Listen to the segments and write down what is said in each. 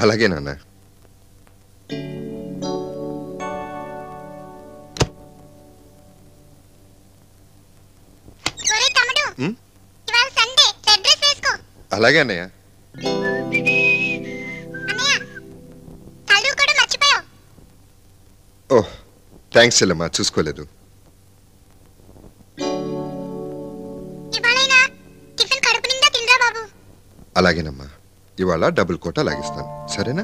అలాగే నాన్న. అలాగే అన్నయ్య. ఓహ్ థ్యాంక్స్ చెల్లమ్మా, చూసుకోలేదు. అలాగేనమ్మా, ఇవాళ డబుల్ కోటా లాగిస్తాను, సరేనా?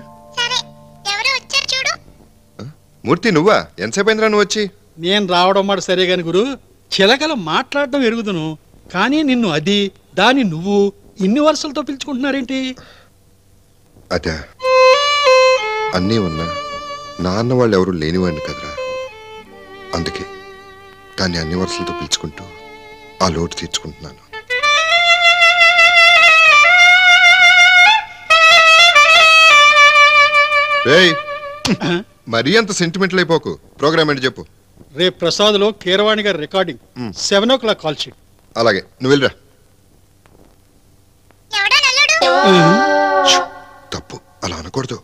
మూర్తి నువ్వా? ఎంతసేపు అయిందిరా నువ్వు వచ్చి? నేను రావడం మాట సరే గాని గురు, చిలకలు మాట్లాడడం ఎరుగుదును, కానీ నిన్ను అది దాని నువ్వు ఇన్ని వరుసలతో పిలుచుకుంటున్నారేంటి? అదే అన్నీ ఉన్నా నాన్న వాళ్ళు ఎవరు లేనివాడిని కదరా, అందుకే దాన్ని అన్ని వరుసలతో పిలుచుకుంటూ ఆ లోటు తీర్చుకుంటున్నాను. మరీ అంత సెంటిమెంటల్ అయిపోకు. ప్రోగ్రామ్ ఏంటి చెప్పు. రేపు ప్రసాద్ లో కీరవాణి గారి రికార్డింగ్ 7 o'clock కాల్ షీట్. అలాగే, నువ్వు వెళ్ళరా. తప్పు, అలా అనకూడదు.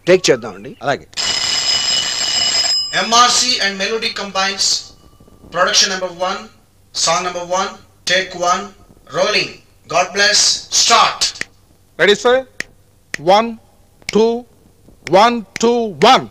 టేక్ చేద్దామండి. అలాగే. MRC and Melody combines. Production number 1, song number 1, take 1, rolling. God bless. Start. Ready sir? 1 2 1 2 1.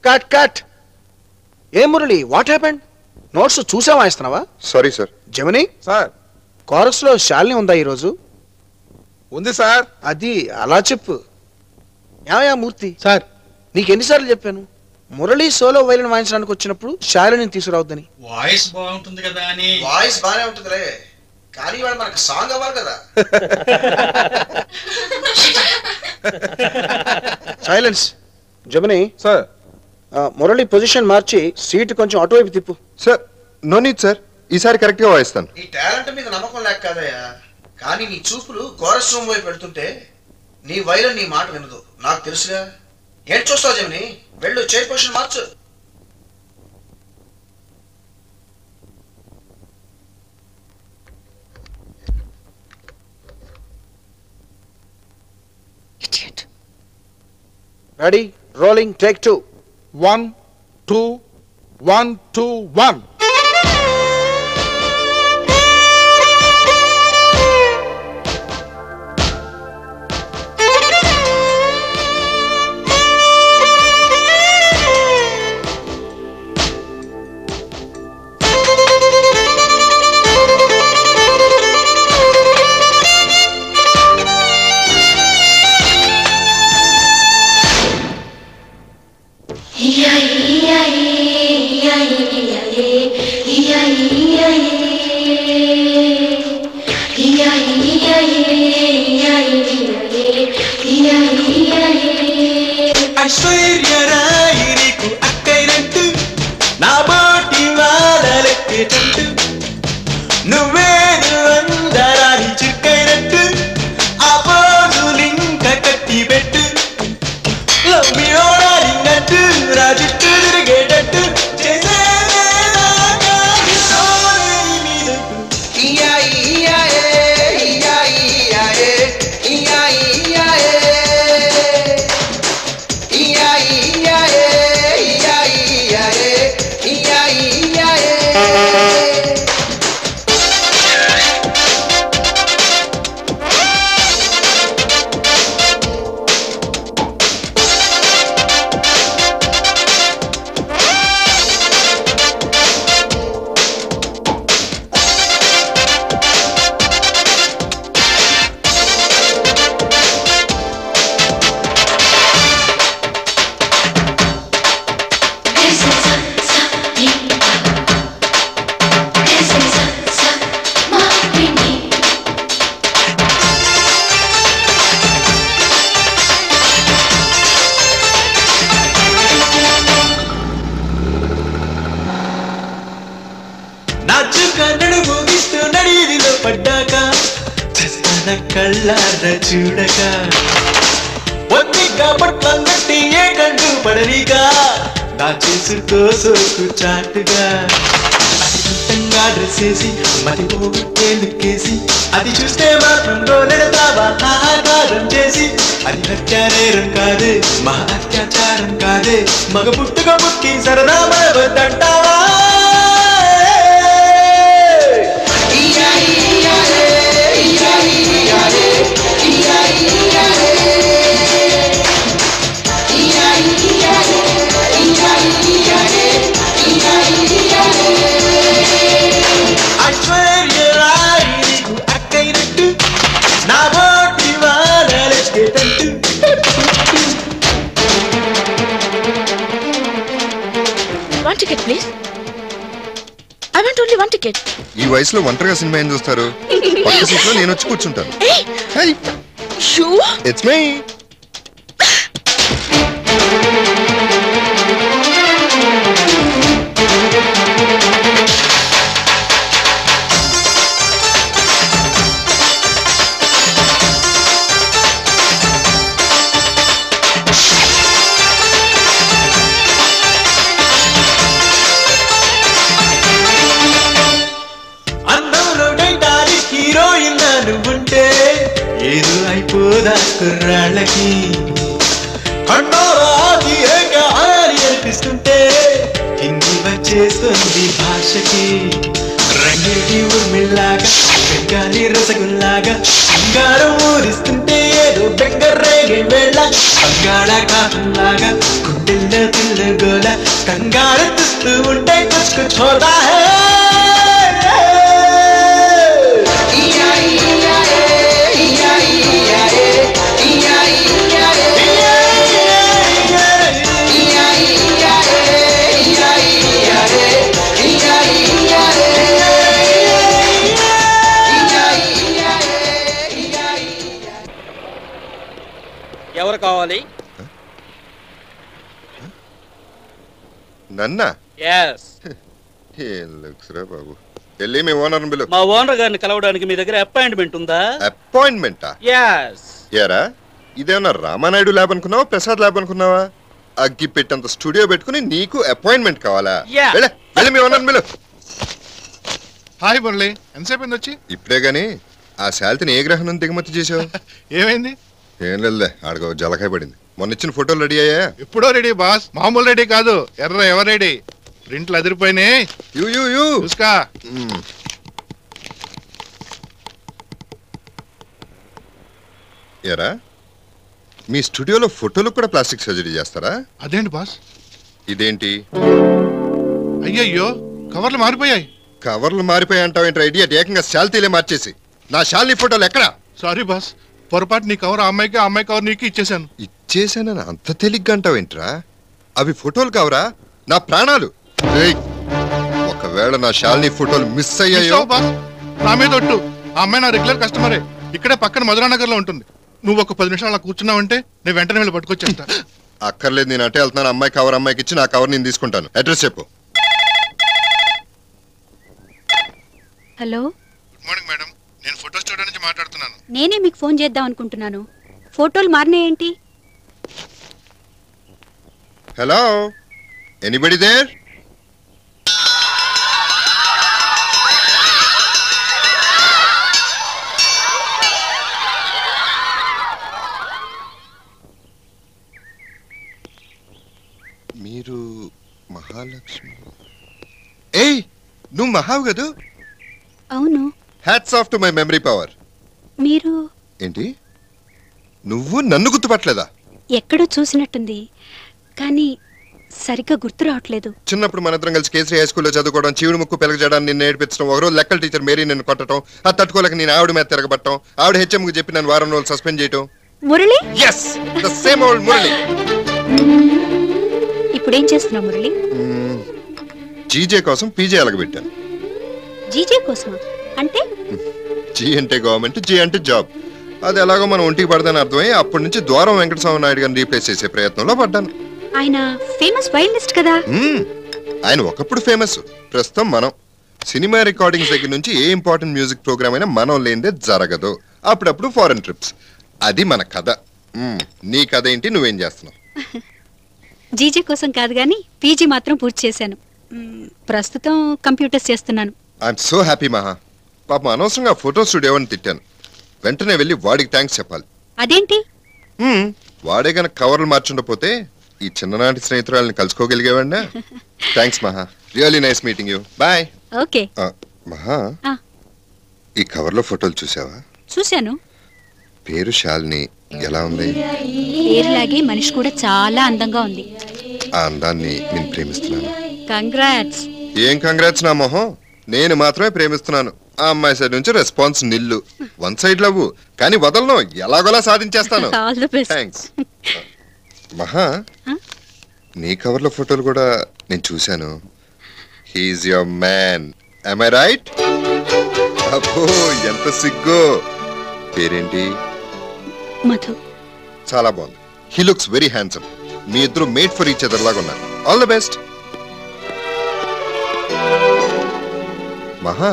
Cut cut. ఏ మురళి, వాట్ హ్యాపెండ్? నోట్స్ చూసా వాయిస్తున్నావా? Sorry sir. Jamini sir, chorus లో శాలిని ఉందా ఈరోజు? ఉంది సార్. అది అలా చెప్పు. ఏమయ్యా మూర్తి సార్, నీకెన్నిసార్లు చెప్పాను మురళి సోలో వైలిన్ వాయించడానికి వచ్చినప్పుడు శాలిని తీసుకురావద్దని? వాయిస్ బాగుంటుంది కదా అని. వాయిస్ బానే ఉంటుందిలే, కానీ వాడు మనకు సాంగ్ అవ్వాలి కదా. సైలెన్స్. జమిని సార్, మురళి పొజిషన్ మార్చి సీట్ కొంచెం అటువైపు తిప్పు. సార్ నో నీడ్ సార్, ఈసారి కరెక్ట్ గా వాయిస్తాను. నీ టాలెంట్ మీద నమ్మకం లేక కాదయ్యా, కానీ నీ చూపులు కోరస్ రూమ్ వైపు పెడుతుంటే నీ వైలన్ నీ మాట వినదు, నాకు తెలుసుగా. ఏం చూస్తావు జమిని, వెళ్ళు చైర్ పొజిషన్ మార్చు. Ready, rolling, take 2. 1 2 1 2 1. Yeah. కళ్ళార చూడగా ఒత్తిగా పట్లన్నట్టి ఏ కంటూ పడరిగా నా చేసుకో సోకు చాటుగా అది గుట్టంగా డ్రెస్ వేసి మతి పోగొట్టేసి అది చూస్తే మాత్రం గోలెడతావా ఆహాకారం చేసి అది హత్యానేరం కాదే మహా అత్యాచారం కాదే మగ పుట్టుక పుట్టి సరదా మరవద్దంటావా One ticket, please. I want only one ticket. ఈ వయసులో ఒంటరిగా సినిమా ఏం చూస్తారు? పక్క సీట్లో నేను వచ్చి కూర్చుంటాను. Hey! You? It's me. ఏదో అయిపోదా కుర్రాళ్ళకి కండోరాది ఏకారి అనిపిస్తుంటే హిందీ వచ్చేస్తుంది భాషకి రంగేటి ఊర్మిల్లాగా బెంగాలీ రసగుల్లాగా బంగారం ఊరిస్తుంటే ఏదో బెంగరేగే వేళ బంగాళాఖాతంలాగా గుండెల్లో తిల్లగోల కంగారెత్తిస్తూ ఉంటే కుచ్చుకు చోదా ఎవరు కావాలి? నన్నా? yes. ఏం లుక్స్ రా బాబు. వెళ్ళి మీ ఓనర్ని పిలు. మా ఓనర్ గారిని కలవడానికి మీ దగ్గర అపాయింట్మెంట్ ఉందా? అపాయింట్మెంటా? yes. ఏరా ఇదేమన్నా రామానాయుడు ల్యాబ్ అనుకున్నావా ప్రసాద్ ల్యాబ్ అనుకున్నావా? అగ్గి పెట్టంత స్టూడియో పెట్టుకుని నీకు అపాయింట్మెంట్ కావాలా? వెళ్ళి మీ ఓనర్ని పిలు. హాయ్ మురళి, ఎంతసేపు వచ్చి? ఇప్పుడే గాని ఆ శాలితని ఏ గ్రహణం దిగుమతి చేసావు? ఏమైంది? ఏం లేదులే, ఆడగో జలకాయ పడింది. మొన్న ఇచ్చిన ఫోటోలు రెడీ అయ్యా? ఎప్పుడో రెడీ బాస్, మామూలు రెడీ కాదు, ఎవరు రెడీ. ప్రింట్లు అదిరిపోయినాయి. చూసుకా. ఏరా మీ స్టూడియోలో ఫోటోలు కూడా ప్లాస్టిక్ సర్జరీ చేస్తారా? అదేంటి బాస్? ఇదేంటి? అయ్యయ్యో, కవర్లు మారిపోయాయి. కవర్లు మారిపోయాయి అంటావేంటి ఐడియా? ఏకంగా శాలితీలే మార్చేసి నా శాలిని ఫోటోలు ఎక్కడా? సారీ బాస్, పొరపాటు నీ కవర్ ఆ అమ్మాయికి, ఆ అమ్మాయి కవర్ నీకు ఇచ్చేసాను. ఇచ్చేసానని అంత తేలిగ్గా అంటావేంట్రా? అవి ఫోటోలు కావరా, నా ప్రాణాలు. ఒకవేళ నా శాలిని ఫోటోలు మిస్ అయ్యాయో బాస్, నా మీద ఒట్టు. ఆ అమ్మాయి నా రెగ్యులర్ కస్టమరే, ఇక్కడే పక్కన మధురానగర్ లో ఉంటుంది. నువ్వు ఒక 10 నిమిషాలు అలా కూర్చున్నావంటే నేను వెంటనే వెళ్ళి పట్టుకొచ్చేస్తా. అక్కర్లేదు, నేను అటే వెళ్తున్నాను. అమ్మాయి కవర్ అమ్మాయికి ఇచ్చి నా కవర్ నేను తీసుకుంటాను. అడ్రస్ చెప్పు. హలో, గుడ్ మార్నింగ్ మేడం, నేను ఫోటో స్టూడియో నుంచి మాట్లాడుతున్నాను. నేనే మీకు ఫోన్ చేద్దాం అనుకుంటున్నాను. ఫోటోలు మారినాయేంటి? Hello, anybody there? మీరు మహాలక్ష్మి? ఏయ్, నువ్వు మహావు కదూ? అవును. Hats off to my memory power. మీరు ఏంటి, నువ్వు నన్ను గుర్తుపట్టలేదా? ఎక్కడో చూసినట్టుంది, కానీ సరిగ్గా గుర్తు రావట్లేదు. చిన్నప్పుడు మనిద్దరం కలిసి కేసరి హై స్కూల్లో చదువుకోవడం, చీవుడు ముక్కు పెరగజేయడాన్ని నిన్ను నేర్పించడం, ఒకరోజు లెక్కల టీచర్ మేరీ నిన్ను కొట్టడం, అది తట్టుకోలేక నేను ఆవిడ మీద తిరగబట్టడం, ఆవిడ హెచ్ఎంకి చెప్పి నన్ను వారం రోజులు సస్పెండ్ చేయటం. Murali? yes, the same old Murali. ఇప్పుడేం చేస్తున్నావు మురళి? జీజే కోసం పీజే అలగబెట్టాను. జీజే కోసమా? అంటే? జీ అంటే గవర్నమెంట్, జీ అంటే జాబ్. అది ఎలాగో మనం ఒంటికి పడదని అర్థమై అప్పటి నుంచి ద్వారం వెంకటస్వామి నాయుడు గారిని రీప్లేస్ చేసే ప్రయత్నంలో పడ్డాను. ఆయన ఫేమస్ వైల్డిస్ట్ కదా? ఆయన ఒకప్పుడు ఫేమస్, ప్రస్తుతం మనం. సినిమా రికార్డింగ్స్ దగ్గర నుంచి ఏ ఇంపార్టెంట్ మ్యూజిక్ ప్రోగ్రామ్ అయినా మనం లేనిదే జరగదు. అప్పుడప్పుడు ఫారెన్ ట్రిప్స్. అది మన కథ. నీ కథ ఏంటి, నువ్వేం చేస్తున్నావు? జీజే కోసం కాదు కానీ పీజీ మాత్రం పూర్తి చేశాను. ప్రస్తుతం కంప్యూటర్స్ చేస్తున్నాను. ఐఎమ్ సో హ్యాపీ మహా. పాపం అనవసరంగా ఫోటో స్టూడియో అని తిట్టాను. వెంటనే వెళ్ళి వాడికి థ్యాంక్స్ చెప్పాలి. అదేంటి? వాడే గనక కవర్లు మార్చుండపోతే ఈ చిన్ననాటి స్నేహితురాలని కలుసుకోగలిగేవాడినా. Thanks Maha, really nice meeting you. Bye. Okay. Maha, ఈ కవర్లో ఫోటోలు చూసావా? చూశాను. పేరు శాలిని. ఎలా ఉంది? పేరులాగే మనిషి కూడా చాలా అందంగా ఉంది. ఆ అందాన్ని నేను ప్రేమిస్తున్నాను. కంగ్రాట్స్. ఏం కంగ్రాట్స్ నా మొహం, నేను మాత్రమే ప్రేమిస్తున్నాను. ఆ అమ్మాయి సైడ్ నుంచి రెస్పాన్స్ నిల్లు. వన్ సైడ్ లవ్వు, కానీ వదలను, ఎలాగోలా సాధించేస్తాను. థ్యాంక్స్ మహా. నీ కవర్లో ఫోటోలు కూడా నేను చూశాను. He is your man, am I right? అబ్బో ఎంత సిగ్గు. పేరేంటి? మధు. చాలా బాగుంది. He looks very handsome. మీ ఇద్దరు మేడ్ ఫర్ ఈచ్ అదర్ లాగా ఉన్నారు. All the best. మహా,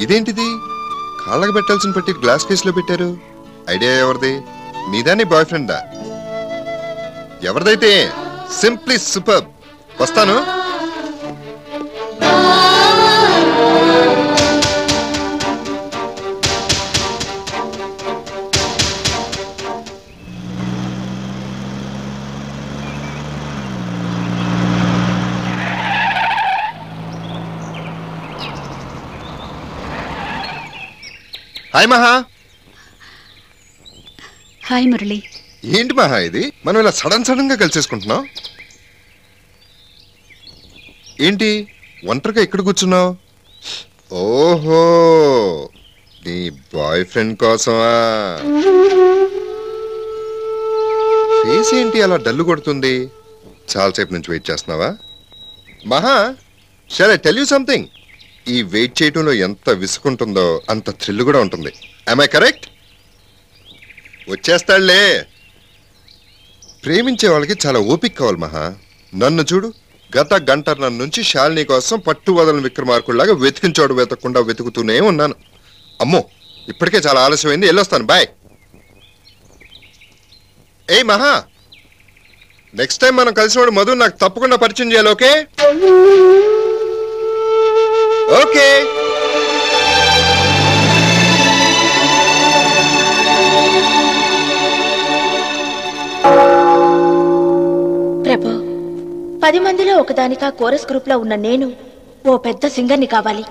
ఇదేంటిది? కాళ్ళకు పెట్టాల్సిన పెట్టి గ్లాస్ కేసులో పెట్టారు. ఐడియా ఎవరిది? నీదా, నీ బాయ్ ఫ్రెండా? ఎవరిదైతే సింప్లీ సూపర్. వస్తాను. హాయ్ మహా. హాయ్ మురళి. ఏంటి మహా ఇది, మనం ఇలా సడన్ గా కలిసేసుకుంటున్నాం? ఏంటి ఒంటరిగా ఇక్కడ కూర్చున్నావు? ఓహో, నీ బాయ్ ఫ్రెండ్ కోసమా? ఫేస్ ఏంటి అలా డల్లు కొడుతుంది? చాలాసేపు నుంచి వెయిట్ చేస్తున్నావా? Maha, shall I tell you something? ఈ వెయిట్ చేయటంలో ఎంత విసుకుంటుందో అంత థ్రిల్ కూడా ఉంటుంది. am I correct? వచ్చేస్తాడులే. ప్రేమించే వాళ్ళకి చాలా ఓపిక కావాలి మహా. నన్ను చూడు, గత గంటన్నర నుంచి శాలిని కోసం పట్టు వదలని విక్రమార్కుల్లాగా వెతికించోడు వెతకకుండా వెతుకుతూనే ఉన్నాను. అమ్మో, ఇప్పటికే చాలా ఆలస్యమైంది. వెళ్ళొస్తాను. బాయ్. ఏయ్ మహా, నెక్స్ట్ టైం మనం కలిసినవాడు మధు నాకు తప్పకుండా పరిచయం చేయాలి. ఓకే? ఓకే. ప్రభు, 10 మందిలో ఒకదానిగా కోరస్ గ్రూప్ లో ఉన్న నేను ఓ పెద్ద సింగర్ని కావాలి.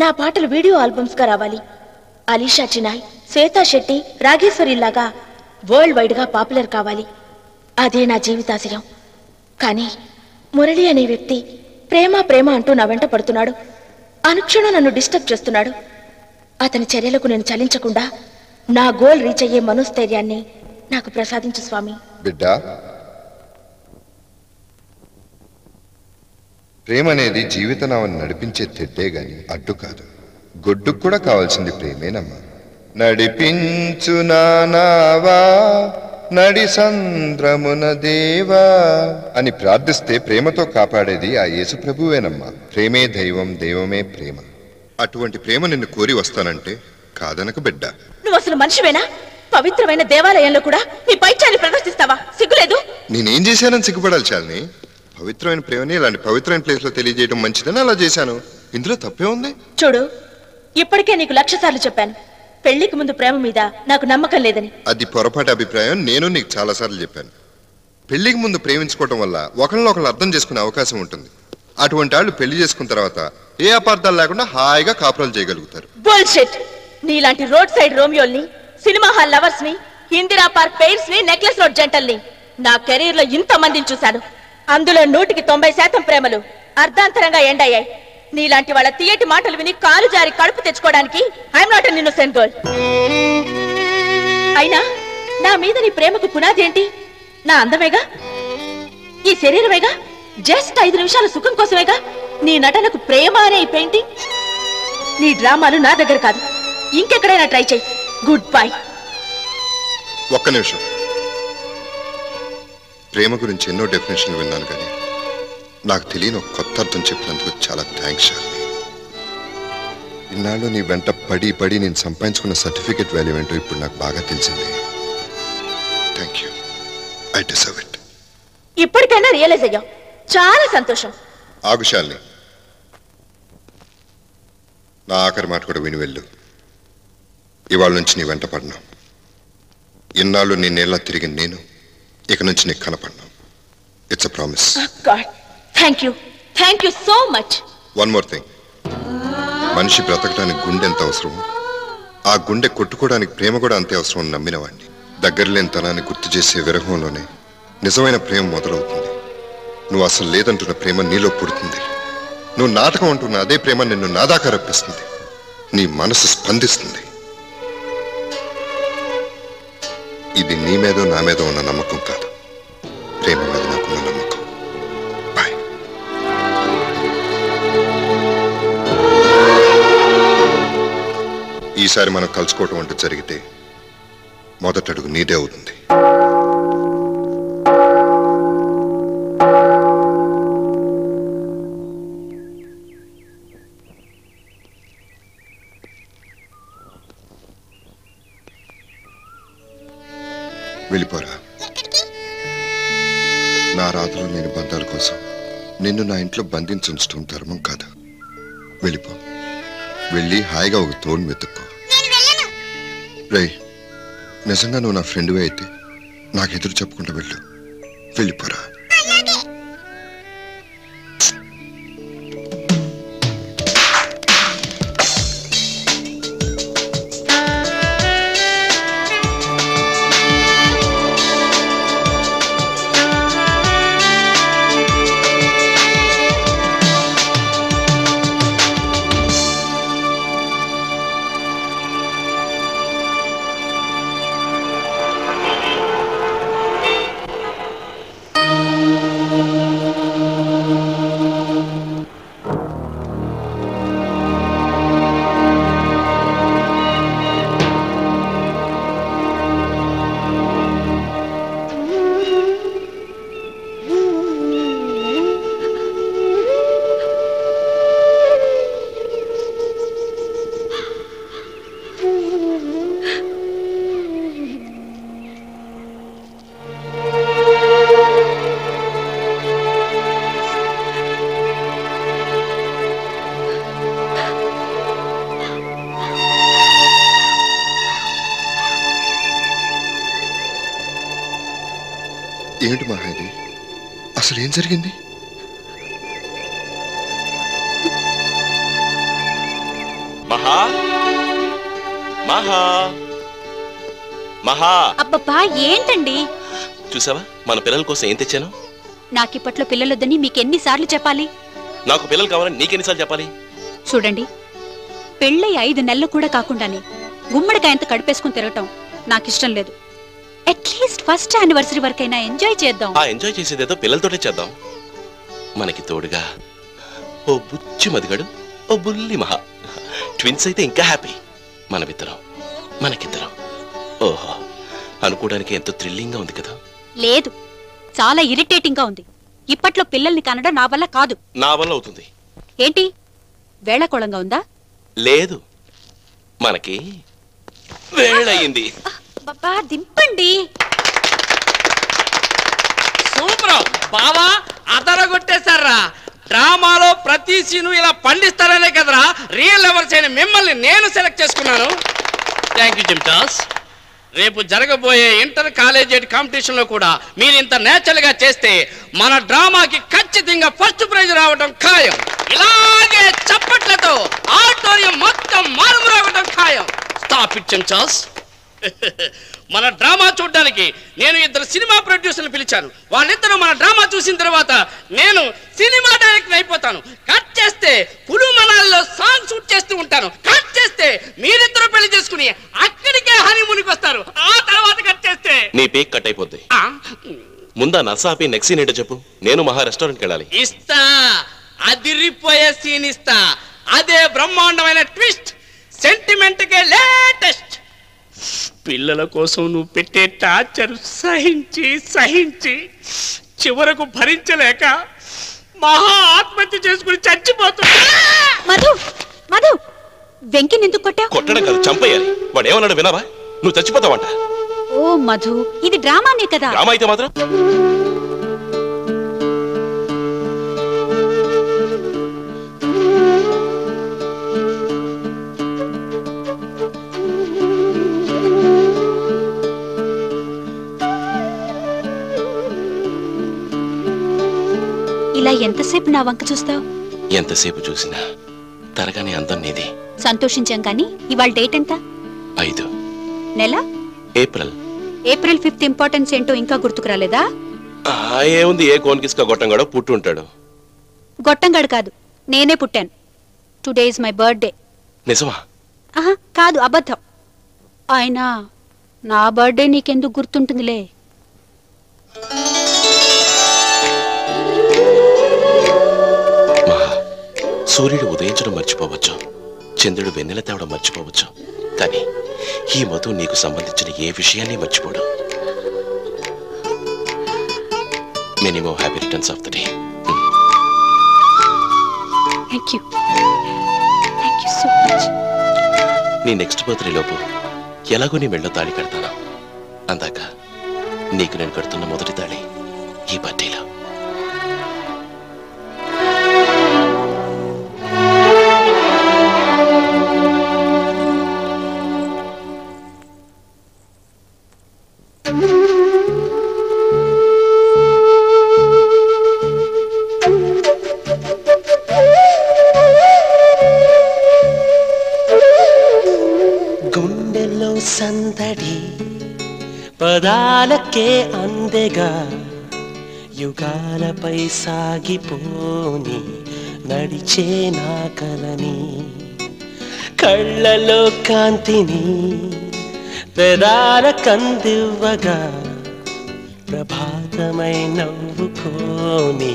నా పాటలు వీడియో ఆల్బమ్స్ గా రావాలి. అలీషా చినాయ్, శ్వేతా శెట్టి, రాగేశ్వరిలాగా వరల్డ్ వైడ్ గా పాపులర్ కావాలి. అదే నా జీవితాశయం. కానీ మురళి అనే వ్యక్తి ప్రేమ ప్రేమ అంటూ నా వెంట పడుతున్నాడు. అనుక్షణం నన్ను డిస్టర్బ్ చేస్తున్నాడు. అతని చర్యలకు నేను చలించకుండా నా గోల్ రీచ్ అయ్యే మనోస్థైర్యాన్ని నాకు ప్రసాదించు స్వామి. బిడ్డా, ప్రేమ అనేది జీవితనామని నడిపించే తెడ్డే గాని అడ్డు కాదు. గొడ్డుకు కూడా కావాల్సింది ప్రేమేనమ్మా. నడిపించు నానావా నడి సంద్రమున దేవా అని ప్రార్థిస్తే ప్రేమతో కాపాడేది ఆ యేసు ప్రభువేనమ్మా. ప్రేమే దైవం, దైవమే ప్రేమ. అటువంటి ప్రేమ నిన్ను కోరి వస్తానంటే కాదనకు బిడ్డ. నువ్వు అసలు మనిషివేనా? పవిత్రమైన దేవాలయంలో కూడా నీ పైచాన్ని ప్రదర్శిస్తావా? సిగ్గులేదు? నేనేం చేశానని సిగ్గుపడాలి చాలని? పవిత్రమైన ప్రేమని ఇలాంటి పవిత్రమైన ప్లేస్ లో తెలియజేయడం మంచిదని అలా చేశాను. ఇందులో తప్పే ఉంది? చూడు, ఇప్పటికే నీకు 1,00,000 సార్లు చెప్పాను, పెళ్లికి ముందు ప్రేమ మీద నాకు నమ్మకం లేదని. అది పొరపాటు అభిప్రాయం. నేను నీకు చాలా సార్లు చెప్పాను. పెళ్లికి ముందు ప్రేమించుకోవడం వల్ల ఒకరినొకరు అర్థం చేసుకునే అవకాశం ఉంటుంది. అటువంటి వాళ్ళు పెళ్లి చేసుకున్న తర్వాత ఏ అపార్థాలు లేకుండా హాయిగా కాపురాలు చేయగలుగుతారు. బుల్షిట్. నీలాంటి రోడ్ సైడ్ రోమియోల్ని, సినిమా హాల్ లవర్స్ ని, ఇందిరా పార్క్ పెయిర్స్ ని, నెక్లెస్ రోడ్ జంటల్ని నా కెరీర్ లో ఇంత మందిని చూశాను. అందులో 100కి 90% ప్రేమలు అర్ధాంతరంగా ఎండ్ అయ్యాయి. నీలాంటి వాళ్ళ తీయటి మాటలు విని కాలు జారి కడుపు తెచ్చుకోవడానికి I'm not an innocent girl. అయినా నా మీద నీ ప్రేమకు పునాది ఏంటి? నా అందమేగా, ఈ శరీరమేగా, జస్ట్ 5 నిమిషాల సుఖం కోసమేగా. నీ నటనకు ప్రేమ అనే ఈ పెయింటింగ్. నీ డ్రామాలు నా దగ్గర కాదు, ఇంకెక్కడైనా ట్రై చేయి. Good bye. ఒక్క నిమిషం. ప్రేమ గురించి ఎన్నో డెఫినేషన్లు విన్నాను, కానీ నాకు తెలియని ఒక కొత్త అర్థం చెప్పినందుకు చాలా థ్యాంక్స్ శాలిని. ఇన్నాళ్ళు నీ వెంట పడి పడి నేను సంపాదించుకున్న సర్టిఫికెట్ వాల్యూ ఏంటో ఇప్పుడు నాకు బాగా తెలిసింది. Thank you. I deserve it. ఇప్పటికైనా రియలైజ్ అయ్యాం. చాలా సంతోషం. ఆగుశాల్ని, నా ఆఖరి మాట కూడా విని వెళ్ళు. ఇవాళ నుంచి నీ వెంట పడినా. ఇన్నాళ్ళు నీ నేలా తిరిగి నేను ఇక నుంచి నీకు కనపడినా. It's a promise. Thank you so much. One more thing. మనిషి బ్రతకడానికి గుండె ఎంత అవసరమో ఆ గుండె కొట్టుకోవడానికి ప్రేమ కూడా అంతే అవసరం అని నమ్మిన వాడిని. దగ్గర లేని తనాన్ని గుర్తు చేసే విరహంలోనే నిజమైన ప్రేమ మొదలవుతుంది. నువ్వు అసలు లేదంటున్న ప్రేమ నీలో పుడుతుంది. నువ్వు నాటకం అంటున్న అదే ప్రేమ నిన్ను నాదాకా రప్పిస్తుంది. నీ మనసు స్పందిస్తుంది. ఇది నీ మీదో నా మీదో ఉన్న నమ్మకం కాదు, ప్రేమ మీద నాకున్న నమ్మకం. బాయ్. ఈసారి మనం కలుసుకోవటం అంటూ జరిగితే మొదటి అడుగు నీదే అవుతుంది. వెళ్ళిపోరా. నా రాత్రులు నేను బంధాల కోసం నిన్ను నా ఇంట్లో బంధించుంచడం ధర్మం కాదు. వెళ్ళిపో. వెళ్ళి హాయిగా ఒక తోడు వెతుక్కో. రేయ్, నిజంగా నువ్వు నా ఫ్రెండ్వే అయితే నాకు ఎదురు చెప్పుకుంటూ వెళ్ళు. వెళ్ళిపోరా. ఏంటి మహా ఇది? అసలు ఏం జరిగింది? మహా మహా మహా అబ్బబ్బా ఏంటండి? చూసావా మన పిల్లల కోసం ఏం తెచ్చాను? నాకిప్పట్లో పిల్లలొద్దని మీకెన్నిసార్లు చెప్పాలి? నాకు పిల్లలు కావాలని నీకెన్నిసార్లు చెప్పాలి? చూడండి, పెళ్ళై 5 నెలలు కూడా కాకుండానే గుమ్మడికాయంత కడిపేసుకుని తిరగటం నాకిష్టం లేదు. అట్లీస్ట్ ఫస్ట్ యానివర్సరీ వరకైనా ఎంజాయ్ చేద్దాం. ఆ ఎంజాయ్ చేసేదేదో పిల్లలతోటే చేద్దాం. మనకి తోడుగా ఓ బుచ్చి మదిగాడు, ఓ బుల్లి మహా. ట్విన్స్ అయితే ఇంకా హ్యాపీ. మనకిద్దరం. ఓహో, అనుకోవడానికి ఎంతో థ్రిల్లింగ్ గా ఉంది కదా? లేదు, చాలా ఇరిటేటింగ్ గా ఉంది. ఇప్పట్లో పిల్లల్ని కనడం నా వల్ల కాదు. నా వల్ల అవుతుంది. ఏంటి వేళకోళంగా ఉందా? లేదు, మనకి వేళయింది. బాబా దింపండి. సూపర్ బావా, అదరగొట్టేశారా. డ్రామాలో ప్రతి సీను ఇలా పండిస్తారనే కదరా రియల్ లవర్స్ అయిన మిమ్మల్ని నేను సెలెక్ట్ చేసుకున్నాను. థ్యాంక్ యూ జిమ్టాస్. రేపు జరగబోయే ఇంటర్ కాలేజియేట్ కాంపిటీషన్ లో కూడా మీరు ఇంత నేచురల్ గా చేస్తే మన డ్రామాకి ఖచ్చితంగా ఫస్ట్ ప్రైజ్ రావడం ఖాయం. ఇలాగే చప్పట్లతో ఆడిటోరియం మొత్తం మారుమరాగడం ఖాయం. స్టాప్ ఇట్ జిమ్టాస్. మన డ్రామా చూడడానికి నేను 2 సినిమా ప్రొడ్యూసర్లు పిలిచాను. వాళ్ళిద్దరూ మన డ్రామా చూసిన తర్వాత నేను సినిమా డైరెక్టర్ అయిపోతాను. కట్ చేస్తే కులు మనాల్లో సాంగ్ షూట్ చేస్తూ ఉంటాను. కట్ చేస్తే మీరిద్దరూ పెళ్లి చేసుకుని అక్కడికే హనీమూన్కి వస్తారు. ఆ తర్వాత కట్ చేస్తే నీ పేక్ కట్ అయిపోద్ది. ముందా నసాపి నెక్స్ట్ సీన్ ఏంటో చెప్పు. నేను మహా రెస్టారెంట్కి వెళ్ళాలి. ఇస్తా, అదిరిపోయే సీన్ ఇస్తా. అదే బ్రహ్మాండమైన ట్విస్ట్, సెంటిమెంట్ కే లేటెస్ట్. పిల్లల కోసం నువ్వు పెట్టే టార్చర్ సహించి చివరకు భరించలేక మహా ఆత్మహత్య చేసుకుని చచ్చిపోతున్నా. మధు మధు వెంకిని ఎందుకు కొట్టావు? కొట్టడం కాదు, చంపేయాలి. వాడు ఏమన్నాడు వినావా? నువ్వు చచ్చిపోతావంట. ఓ మధు, ఇది డ్రామానే కదా. డ్రామా అయితే మాత్రం ఇలా ఎంతసేపు నా వంక చూస్తావు? ఎంతసేపు చూసినా తరగానే అందం నీది. సంతోషించాం కానీ ఇవాళ డేట్ ఎంత? 5 నెల ఏప్రిల్. ఏప్రిల్ 5th ఇంపార్టెన్స్ ఏంటో ఇంకా గుర్తుకు రాలేదా? ఏముంది, ఏ కోన్కిస్కా గొట్టంగాడో పుట్టు ఉంటాడు. గొట్టంగాడు కాదు, నేనే పుట్టాను. Today is my birthday. నిజమా? ఆహా కాదు, అబద్ధం. అయినా నా బర్త్డే నీకెందుకు గుర్తుంటుందిలే. సూర్యుడు ఉదయించడం మర్చిపోవచ్చు, చంద్రుడు వెన్నెల తేవడం మర్చిపోవచ్చు, కానీ ఈ మధు నీకు సంబంధించిన ఏ విషయాన్ని మర్చిపోడు. Minimum happy returns of the day. Thank you so much. నీ నెక్స్ట్ బర్త్డే లోపు ఎలాగో నీ మెళ్ళో తాళి కడతాను. అందాక నీకు నేను కడుతున్న మొదటి తాళి ఈ బర్త్డేలో. గుండెల్లో సందడి పదాలకే అందెగా యుగాలపై సాగిపోని నడిచే నా కలని కళ్ళలో కాంతిని పెదాల కందివ్వగా ప్రభాతమై నవ్వుకోని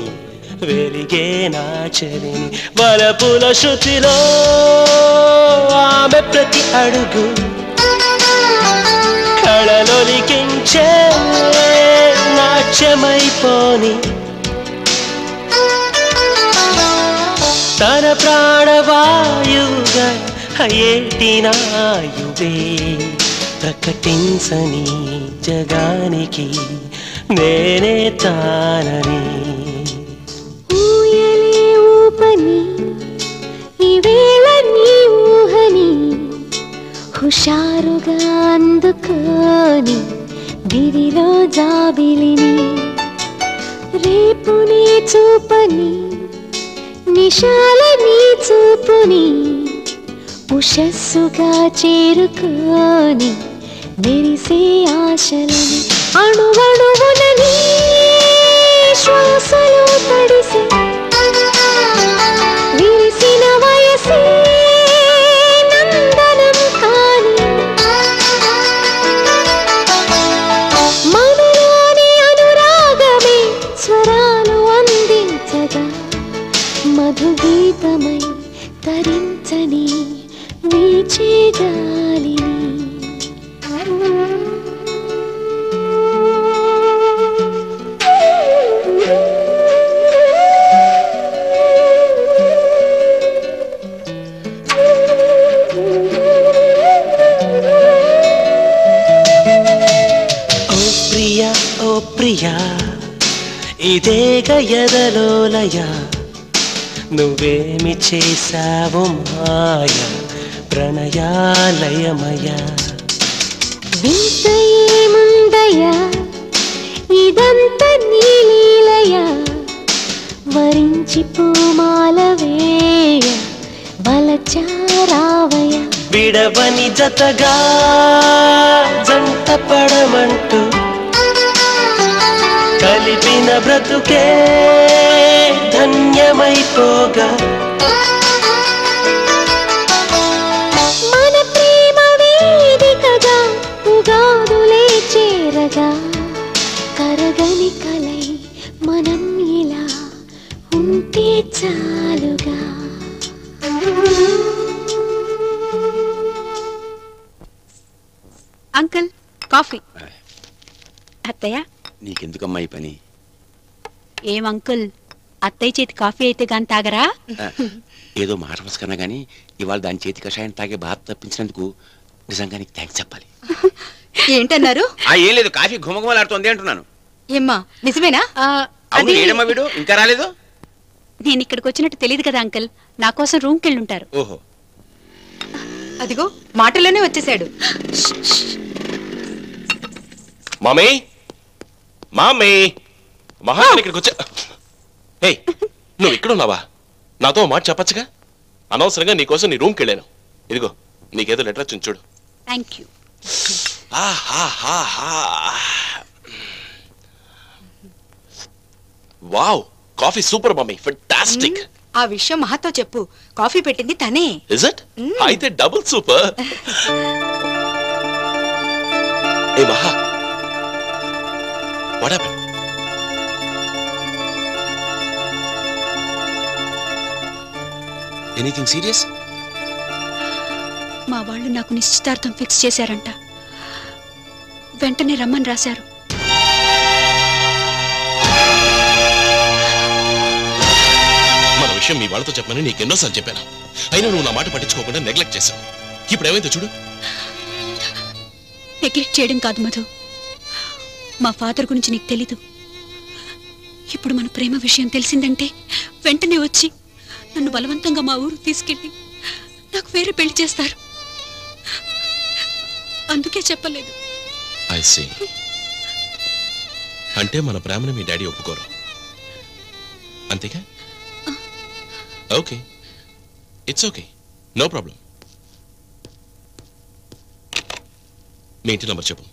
వెలిగే నా చెలిని బలపుల శృతిలో ఆమె ప్రతి అడుగు కళలొలికించే నాట్యమైపోని తన ప్రాణవాయువుగా ఏటి నాయువే ప్రకటించని జగానికి నేనే తానని ఊపని ఈవేళ నీ ఊహని హుషారుగా అందుకోని దివిలో జాబిలిని రేపు నీ చూపని నిశాల నీ చూపుని ఉషస్సుగా చేరుకోని మెరిసే ఆశలని అణువణువునని శ్వాసలో తడిసి విరిసిన వయసే నందనం కాని మనలోని అనురాగమే స్వరాలు అందించగా మధుగీతమై తరించని వీచే గాలిని ఓ ప్రియా ఇదేగ ఎదలోలయ నువ్వేమి చేశావు మాయ ప్రణయాలయమయ వింత ఏముందయ్యా ఇదంత నీలీలయ వరించి పూమాల వేయ బలచారావయ విడవని జతగా జంట పడమంటూ కలిపిన బ్రతుకే ధన్యమైపోగా మన ప్రేమ వేదికగా ఉగాదులే చేరగా కరగని కలై మనం ఇలా ఉంటే చాలుగా అంకుల్ కాఫీ. అత్తయ్య నీకెందుకమ్మా ఈ పని? ఏం అంకుల్, అత్తయ్య చేతి కాఫీ అయితే గాని తాగరా? ఏదో మాట వసుకన్నా కానీ ఇవాళ దాని చేతి కషాయం తాగే బాధ తప్పించినందుకు నిజంగా నీకు థ్యాంక్స్ చెప్పాలి. ఏంటన్నారు? ఏం లేదు, కాఫీ ఘుమఘుమలాడుతోంది అంటున్నాను. ఏమ్మా నిజమేనా? అవును, ఏడమ్మా వీడు ఇంకా రాలేదు? నేను ఇక్కడికి వచ్చినట్టు తెలియదు కదా అంకుల్, నా కోసం రూమ్కి వెళ్ళుంటారు. ఓహో, అదిగో మాటలోనే వచ్చేసాడు. మామీ మామీ మహా ఇక్కడికి వచ్చా. ఏయ్, నువ్వు ఇక్కడ ఉన్నావా? నాతో మాట చెప్పచ్చుగా. అనవసరంగా నీకోసం నీ రూమ్కి వెళ్ళాను. ఇదిగో నీకేదో లెటర్ వచ్చింది చూడు. Thank you. Wow, coffee super mummy, fantastic. ఆ విషయం మహాతో చెప్పు, కాఫీ పెట్టింది తనే. Is it? అయితే డబుల్ సూపర్. ఏ మహా, వాట్ హ్యాపెండ్? Anything serious? మా వాళ్ళు నాకు నిశ్చితార్థం ఫిక్స్ చేశారంట. వెంటనే రమ్మని రాశారు. మన విషయం మీ వాళ్ళతో చెప్పమని నీకు ఎన్నోసార్లు చెప్పాను. అయినా నువ్వు నా మాట పట్టించుకోకుండా నెగ్లెక్ట్ చేశావు. ఇప్పుడు ఏమైందో చూడు. నెగ్లెక్ట్ చేయడం కాదు మధు, మా ఫాదర్ గురించి నీకు తెలీదు. ఇప్పుడు మన ప్రేమ విషయం తెలిసిందంటే వెంటనే వచ్చి నన్ను బలవంతంగా మా ఊరు తీసుకెళ్ళి నాకు వేరే పెళ్లి చేస్తారు. అందుకే చెప్పలేదు. I see. అంటే మన ప్రేమను మీ డాడీ ఒప్పుకోరు అంతేగా? Okay, it's okay, no problem. మీ ఇంటి నంబర్ చెప్పు.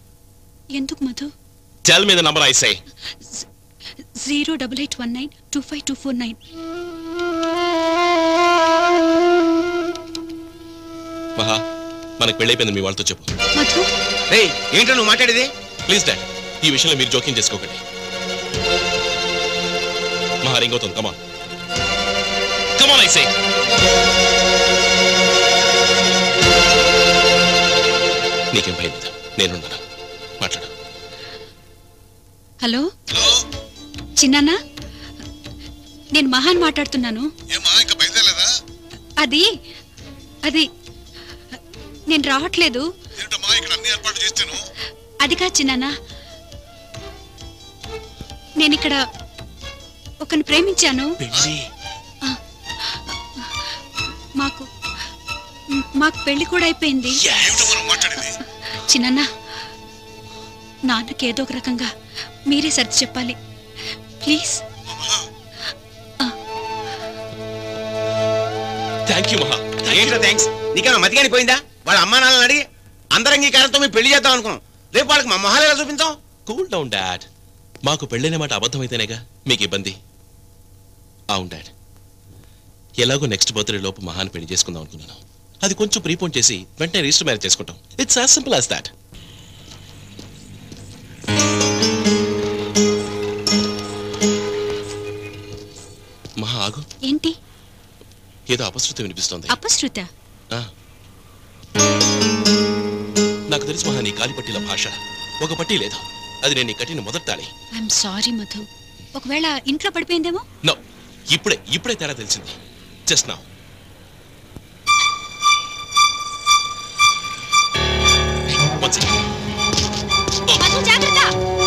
ఎందుకు Madhu? Tell me the number I say. 08819252449. Maha, మనకు పెళ్ళైపోయింది మీ వాళ్ళతో చెప్పు. మధు, ఏంటో నువ్వు మాట్లాడేది? ప్లీజ్ డాడ్, ఈ విషయంలో మీరు జోక్యం చేసుకోకండి. మహా రింగ్ అవుతుంది. కమాన్ కమాన్ ఐ సే. నీకేం భయం లేదు, నేనున్నాను. మాట్లాడు. హలో చిన్నానా, నేను మహాన్ మాట్లాడుతున్నాను. అది అది నేను రావట్లేదు. అది కాదు చిన్నానా, నేను ఇక్కడ ఒకరిని ప్రేమించాను. మాకు పెళ్లి కూడా అయిపోయింది. చిన్నానా, నాన్నకి ఏదో ఒక రకంగా మీరే సర్ది చెప్పాలి ప్లీజ్. థ్యాంక్ యూ మహా. ఏంటో థ్యాంక్స్? నీకేమో మతిగాని పోయిందా? వాళ్ళ అమ్మా నాన్నని అడిగి అందరంగీకారంతో మేము పెళ్లి చేద్దాం అనుకున్నాం. రేపు వాళ్ళకి మా మొహాలు ఎలా చూపించాం? Cool down dad. మాకు పెళ్ళైన మాట అబద్ధమైతేనేగా మీకు ఇబ్బంది. అవును డాడ్, ఎలాగో నెక్స్ట్ బర్త్డే లోపు మహాన్ పెళ్లి చేసుకుందాం అనుకున్నాను. అది కొంచెం ప్రీపోన్ చేసి వెంటనే రిజిస్టర్ మ్యారేజ్ చేసుకుంటాం. It's as simple as that. మహా ఆగు. ఏంటి? ఏదో అపశృతి వినిపిస్తోంది. అపశృత? నాకు తెలుసు మహా, నీ కాలి పట్టీల భాష. ఒక పట్టీ లేదు, అది నేను నీ కట్టిన మొదటి తాళి. ఐఎమ్ సారీ మధు, ఒకవేళ ఇంట్లో పడిపోయిందేమో. నో, ఇప్పుడే తేడా తెలిసింది. Just now.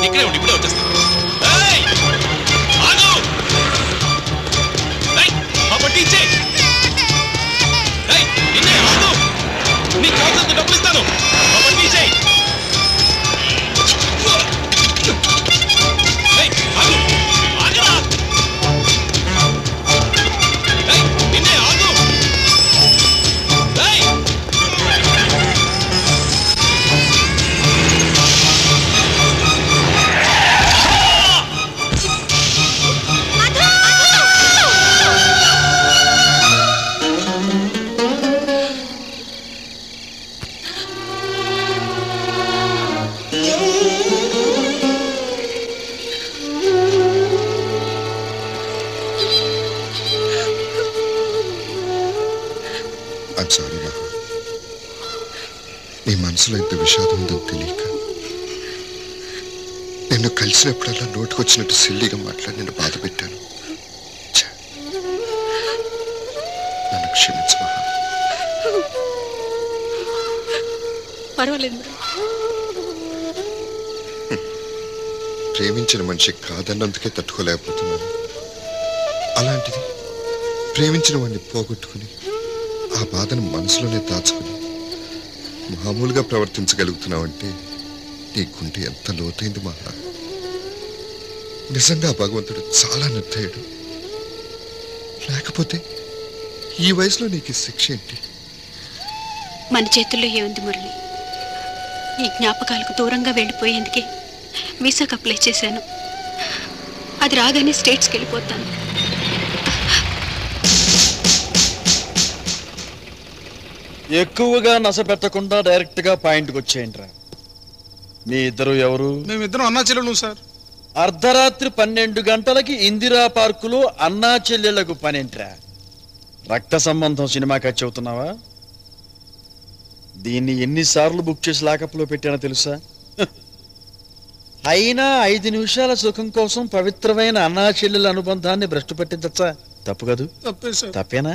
ఇక్కడే ఉండి ఇప్పుడే వచ్చేస్తా. నీకు కావాల్సినంత డబ్బులు ఇస్తాను. ఐమ్ సారీ మహా, నీ మనసులో ఇంత విషాదం ఉందని తెలియక నిన్ను కలిసినప్పుడల్లా నోటుకొచ్చినట్టు సిల్లీగా మాట్లాడి నిన్ను బాధ పెట్టాను. నన్ను క్షమించు మహా. పర్వాలేదు ప్రేమించిన మనిషి కాదన్నందుకే తట్టుకోలేకపోతున్నాను. అలాంటిది ప్రేమించిన వాడిని పోగొట్టుకుని ఆ బాధను మనసులోనే దాచుకుని మామూలుగా ప్రవర్తించగలుగుతున్నావంటే నీ గుండె ఎంత లోతైంది మహా. నిజంగా భగవంతుడు చాలా నిర్దయుడు. లేకపోతే ఈ వయసులో నీకు శిక్ష ఏంటి? మన చేతుల్లో ఏముంది మురళి? ఈ జ్ఞాపకాలకు దూరంగా వెళ్ళిపోయేందుకే వీసాకు అప్లై చేశాను. అది రాగానే స్టేట్స్కి వెళ్ళిపోతాను. ఎక్కువగా నస పెట్టకుండా డైరెక్ట్ గా పాయింట్కి వచ్చేయండిరా. మీ ఇద్దరు ఎవరు? మేమిద్దరం అన్నా చెల్లెలు సార్. అర్ధరాత్రి 12 గంటలకి ఇందిరా పార్కులో అన్నా చెల్లెళ్లకు పనేంట్రా? రక్త సంబంధం సినిమాకి వచ్చి అవుతున్నావా? దీన్ని ఎన్నిసార్లు బుక్ చేసి లాకప్లో పెట్టానో తెలుసా? అయినా 5 నిమిషాల సుఖం కోసం పవిత్రమైన అన్నా చెల్లెల అనుబంధాన్ని భ్రష్టు పట్టించచ్చా? తప్పు కాదు? తప్పేనా?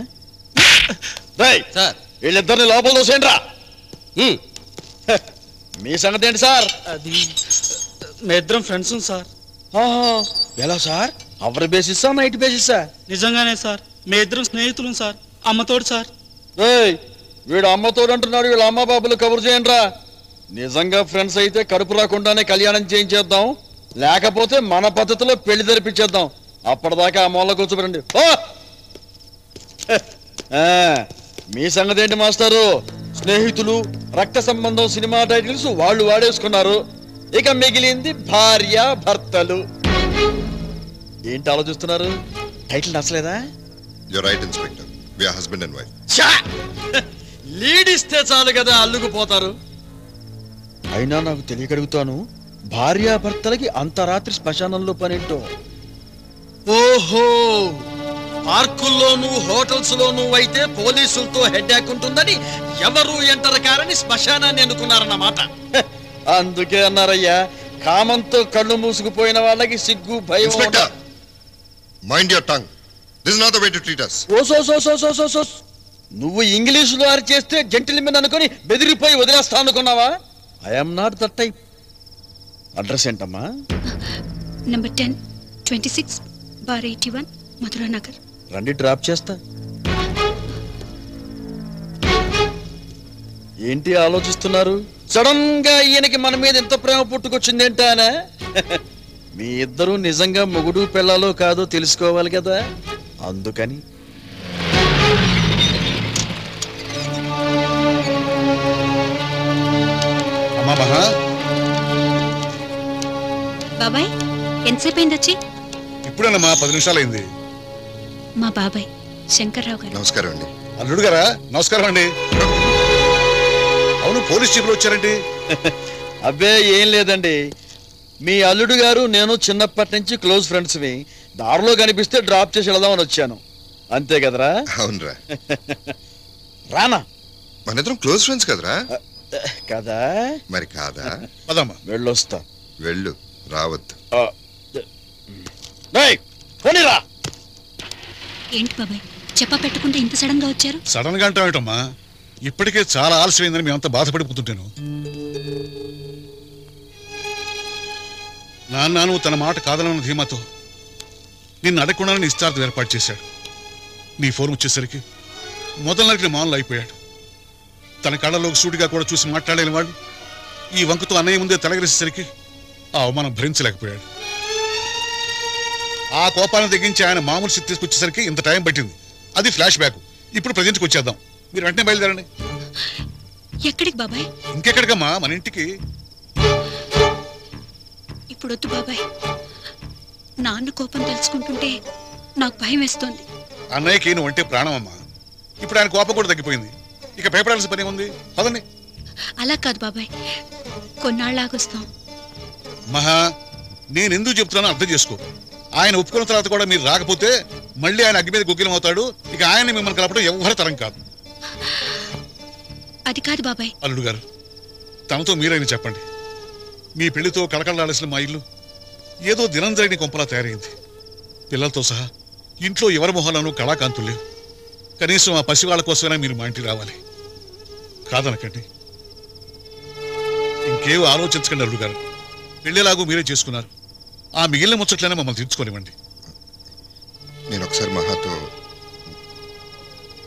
వీళ్ళిద్దరిని లోపల దోసేయండిరా. మీ సంగతి ఏంటి సార్? అది మీ ఇద్దరం ఫ్రెండ్స్ సార్. ఎలా సార్? అవర్ బేసిస్సా నైట్ బేసిస్సా? నిజంగానే సార్, మీ ఇద్దరం స్నేహితులు సార్. అమ్మతోడు సార్. వీడు అమ్మతోడు అంటున్నాడు, వీళ్ళ అమ్మ బాబులు కబురు చేయండిరా. నిజంగా ఫ్రెండ్స్ అయితే కడుపు రాకుండానే కళ్యాణం చేయించేద్దాం, లేకపోతే మన పద్ధతిలో పెళ్లి జరిపించేద్దాం. అప్పటిదాకా ఆ మూల కూర్చోబెరండి. మీ సంగతి ఏంటి మాస్టారు? స్నేహితులు, రక్త సంబంధం సినిమా టైటిల్స్ వాళ్ళు వాడేసుకున్నారు. ఇక మిగిలింది భార్య భర్తలు. ఏంటి ఆలోచిస్తున్నారు? టైటిల్ నచ్చలేదా? You're right, Inspector. We are husband and wife. Lead ఇస్తే చాలు కదా అల్లుకుపోతారు. అయినా నాకు తెలియగలుగుతాను, భార్యాభర్తలకి అంతరాత్రి శ్మశానంలో పనేంటో. ఓహో, పార్కుల్లోనూ హోటల్స్ లోనూ అయితే పోలీసులతో హెడ్యాక్ ఉంటుందని ఎవరు ఎంటర్ కారని శ్మశానాన్ని ఎన్నుకున్నారన్నమాట. అందుకే అన్నారయ్యా, కామంతో కళ్ళు మూసుకుపోయిన వాళ్ళకి సిగ్గు భయం. Mind your tongue. This is not the way to treat us. ఓ నువ్వు ఇంగ్లీషులో అరిచేస్తే జెంటిల్మెన్ అనుకుని బెదిరిపోయి వదిలేస్తా అనుకున్నావా? I'm not that type. Address ఏంటమ్మా? నంబర్ 1026/81 మధురా నగర్. రండి, డ్రాప్ చేస్తా. ఏంటి ఆలోచిస్తున్నారు? సడన్ గా ఈయనకి మన మీద ఎంత ప్రేమ పుట్టుకొచ్చిందేంటానా? మీ ఇద్దరు నిజంగా మొగుడు పెళ్ళాలో కాదో తెలుసుకోవాలి కదా, అందుకని. అమ్మా మహా, బాబాయ్ ఎంతసేపు అయింది వచ్చి? ఇప్పుడేనమ్మా 10 నిమిషాలైంది. మా బాబాయ్ శంకర్రావు గారు. నమస్కారం అండి. అల్లుడు గారా? నమస్కారం అండి. అవును, పోలీస్ జీపులో వచ్చారండి? అబ్బే ఏం లేదండి, మీ అల్లుడు గారు నేను చిన్నప్పటి నుంచి క్లోజ్ ఫ్రెండ్స్వి. దారిలో కనిపిస్తే డ్రాప్ చేసి వెళదామని వచ్చాను, అంతే కదరా? అవునరా. రానా? మన ఇద్దరం క్లోజ్ ఫ్రెండ్స్ కదరా? కదా మరి కాదా? పదమ్మా. వెళ్ళొస్తా. వెళ్ళు, రావద్దు. ఏంటి బాబాయ్, చెప్పా పెట్టకుండా ఇంత సడన్ గా వచ్చారు? సడన్ గా అంటావేంటమ్మా? ఇప్పటికే చాలా ఆలస్యమైందని మేమంతా బాధపడిపోతుంటాను. నాన్న తన మాట కాదనన్న ధీమాతో నిన్ను అడగకుండానే నిశ్చార్థం ఏర్పాటు చేశాడు. నీ ఫోన్ వచ్చేసరికి మొదలనరికి మానులు అయిపోయాడు. తన కళ్ళలోకి సూటిగా కూడా చూసి మాట్లాడలేని వాడు ఈ వంకతో అన్నయ్య ముందే తలగరేసేసరికి ఆ అవమానం భరించలేకపోయాడు. ఆ కోపాన్ని తగ్గించి ఆయన మామూలు స్థితి తీసుకొచ్చేసరికి ఇంత టైం పట్టింది. అది ఫ్లాష్ బ్యాక్. ఇప్పుడు ప్రజెంట్కి వచ్చేద్దాం. మీరు వెంటనే బయలుదేరండి. ఎక్కడికి బాబాయ్? ఇంకెక్కడికమ్మా, మన ఇంటికి. ఇప్పుడు వద్దు బాబాయ్, నాన్న కోపం తెలుసుకుంటుంటే నాకు భయం వేస్తోంది. అన్నయ్యకి నువ్వు అంటే ప్రాణం అమ్మా. ఇప్పుడు ఆయన కోపం కూడా తగ్గిపోయింది. ఇక భయపడాల్సిన పని ఉంది. పదండి. అలా కాదు బాబాయ్, కొన్నాళ్ళాగొస్తాం. మహా, నేను ఎందుకు చెప్తున్నానో అర్థం చేసుకో. ఆయన ఒప్పుకున్న తర్వాత కూడా మీరు రాకపోతే మళ్ళీ ఆయన అగ్గి మీద గుగ్గిలం అవుతాడు. ఇక ఆయన మిమ్మల్ని కలపడం ఎవరి తరం కాదు. అది కాదు బాబాయ్. అల్లుడు గారు, తనతో మీరైనా చెప్పండి. మీ పెళ్లితో కళకళలాడాల్సిన మా ఇల్లు ఏదో దినం జరిగిన కొంపలా తయారైంది. పిల్లలతో సహా ఇంట్లో ఎవరి మొహాలను కళాకాంతులు లేవు. కనీసం ఆ పసివాళ్ళ కోసమైనా మీరు మా ఇంటికి రావాలి. కాదనకండి. ఇంకేం ఆలోచించకండి అల్లుడు గారు. పెళ్ళేలాగూ మీరే చేసుకున్నారు. ఆ మిగిలిన ముచ్చట్లనే మమ్మల్ని తీర్చుకోనివ్వండి. నేను ఒకసారి మహాతో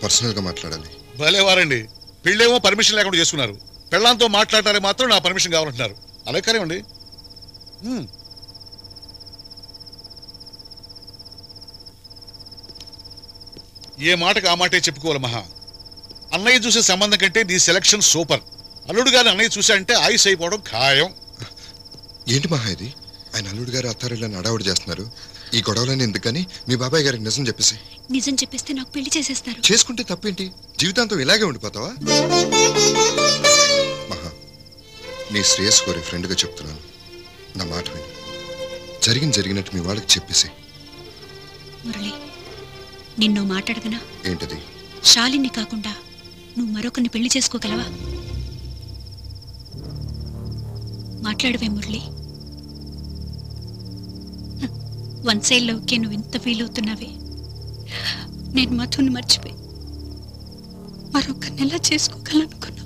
పర్సనల్గా మాట్లాడాలి. భలేవారండి. పెళ్ళేమో పర్మిషన్ లేకుండా చేసుకున్నారు. పెళ్ళాంతో మాట్లాడటానికి మాత్రం నా పర్మిషన్ కావాలంటున్నారు. అలాగే కానివ్వండి. ఏ మాటకు ఆ మాటే చెప్పుకోవాలి మహా. అన్నయ్య చూసే సంబంధం కంటే నీ సెలక్షన్ సూపర్. అల్లుడు గారు అన్నయ్య చూసా ఆయుస్ అయిపోవడం ఖాయం. ఏంటి మహా ఇది? ఆయన అల్లుడు గారు అత్తారిళ్ళని అడావుడు చేస్తున్నారు. ఈ గొడవలని ఎందుకని మీ బాబాయ్ గారికి నిజం చెప్పేసి. నిజం చెప్పేస్తే నాకు పెళ్లి చేసేస్తారు. చేసుకుంటే తప్పేంటి? జీవితాంతం ఇలాగే ఉండిపోతావా? మహా, నీ శ్రేయస్ కోరే ఫ్రెండ్గా చెప్తున్నాను. నా మాట విని జరిగినట్టు మీ వాళ్ళకి చెప్పేసి. మురళి, నిన్నో మాట్లాడగనా? ఏంటది? శాలిని కాకుండా నువ్వు మరొకరిని పెళ్లి చేసుకోగలవా? మాట్లాడవే మురళి. వన్ సైడ్ లోకే నువ్వు ఇంత ఫీల్ అవుతున్నావే. నేను మధుని మర్చిపోయి మరొకరిని ఎలా చేసుకోగలనుకున్నా.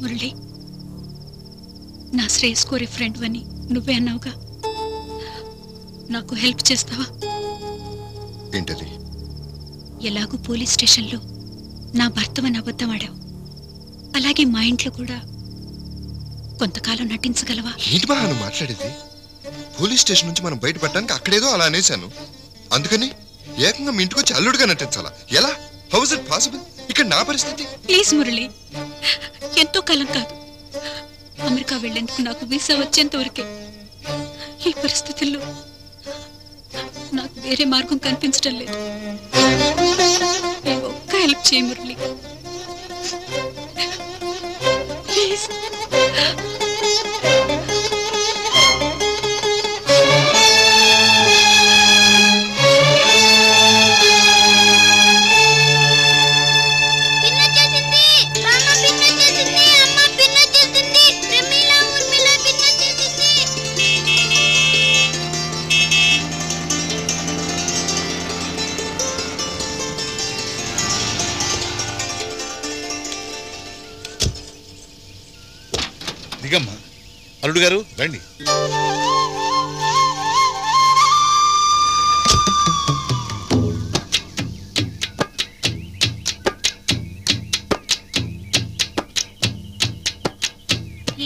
మురళి, నా శ్రేయస్ కోరే ఫ్రెండ్ అని నువ్వే అన్నావుగా, నాకు హెల్ప్ చేస్తావా? ఏంటది? ఎలాగూ పోలీస్ స్టేషన్లో నా భర్తవని అబద్ధం ఆడావు, అలాగే మా ఇంట్లో కూడా కొంతకాలం నటించగలవా? ఏంటి మహా నువ్వు మాట్లాడేది? పోలీస్ స్టేషన్ నుంచి మనం బయటపడడానికి అక్కడేదో అలా అనేశాను. అందుకని ఏకంగా మీ ఇంటికి వచ్చి అల్లుడుగా నటించాలా? ఎలా? How is it possible? ఇక్కడ నా పరిస్థితి. ప్లీజ్ మురళి, ఎంతో కాలం కాదు, అమెరికా వెళ్లేందుకు నాకు వీసా వచ్చేంత వరకే. ఈ పరిస్థితుల్లో నాకు వేరే మార్గం కనిపించడం లేదు. ఒక్క హెల్ప్ చేయి మురళి, ప్లీజ్. దిగమ్మా. అల్లుడు గారు రండి.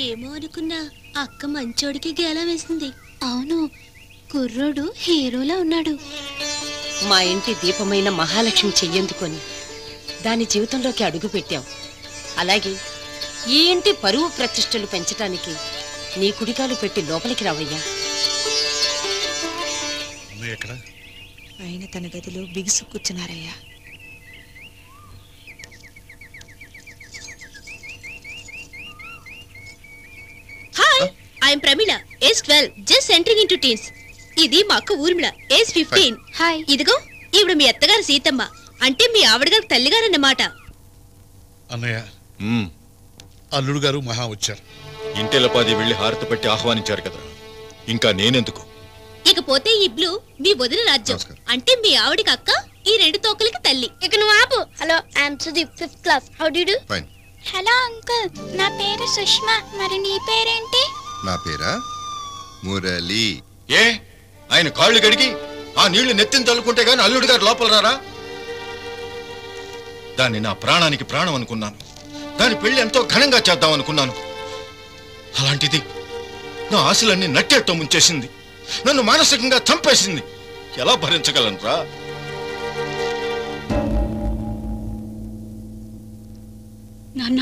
ఏమో అనుకున్నా, అక్క మంచోడికి గేలా వేసింది. అవును, కుర్రోడు హీరోలా ఉన్నాడు. మా ఇంటి దీపమైన మహాలక్ష్మి చెయ్యందుకొని దాని జీవితంలోకి అడుగు పెట్టావు. అలాగే ఈ ఇంటి పరువు ప్రతిష్టలు పెంచటానికి నీ కుడికాలు పెట్టి లోపలికి రావయ్యా. ఆయన తన గదిలో బిగుసు కూర్చున్నారయ్యా. Hi, I'm Pramila, age 12, just entering into teens. ఇది మా అక్క ఊర్మిళ, ఏజ్ 15. హాయ్, ఇదిగో ఈవిడ మీ అత్తగారు సీతమ్మ, అంటే మీ ఆవిడగారు తల్లిగారన్నమాట. అన్నయ్య, అల్లుడు గారు మహా వచ్చారు. ఇంటిలపాది వెళ్లి హారతి పెట్టి ఆహ్వానించారు కదా, ఇంకా నేనెందుకు? ఇకపోతే ఈ బ్లూ మీ వదిన రాజ్యం, అంటే మీ ఆవిడికి అక్క, ఈ రెండు తోకలకి తల్లి. ఇక నువ్వు ఆపు. Hello, I'm Sudeep, 5th class. How do you do? Fine. Hello uncle, నా పేరు సుష్మా. మరి నీ పేరేంటి? నా పేరా మురళి. ఏ ఆయన కాళ్ళు గడిగి ఆ నీళ్లు నెత్తిని తల్లుకుంటే గాని అల్లుడు గారు లోపల రారా? దాన్ని నా ప్రాణానికి ప్రాణం అనుకున్నాను. దాని పెళ్లి ఎంతో ఘనంగా చేద్దాం అనుకున్నాను. అలాంటిది నా ఆశలన్నీ నట్టేట్తో ముంచేసింది. నన్ను మానసికంగా చంపేసింది. ఎలా భరించగలను రా? నాన్న,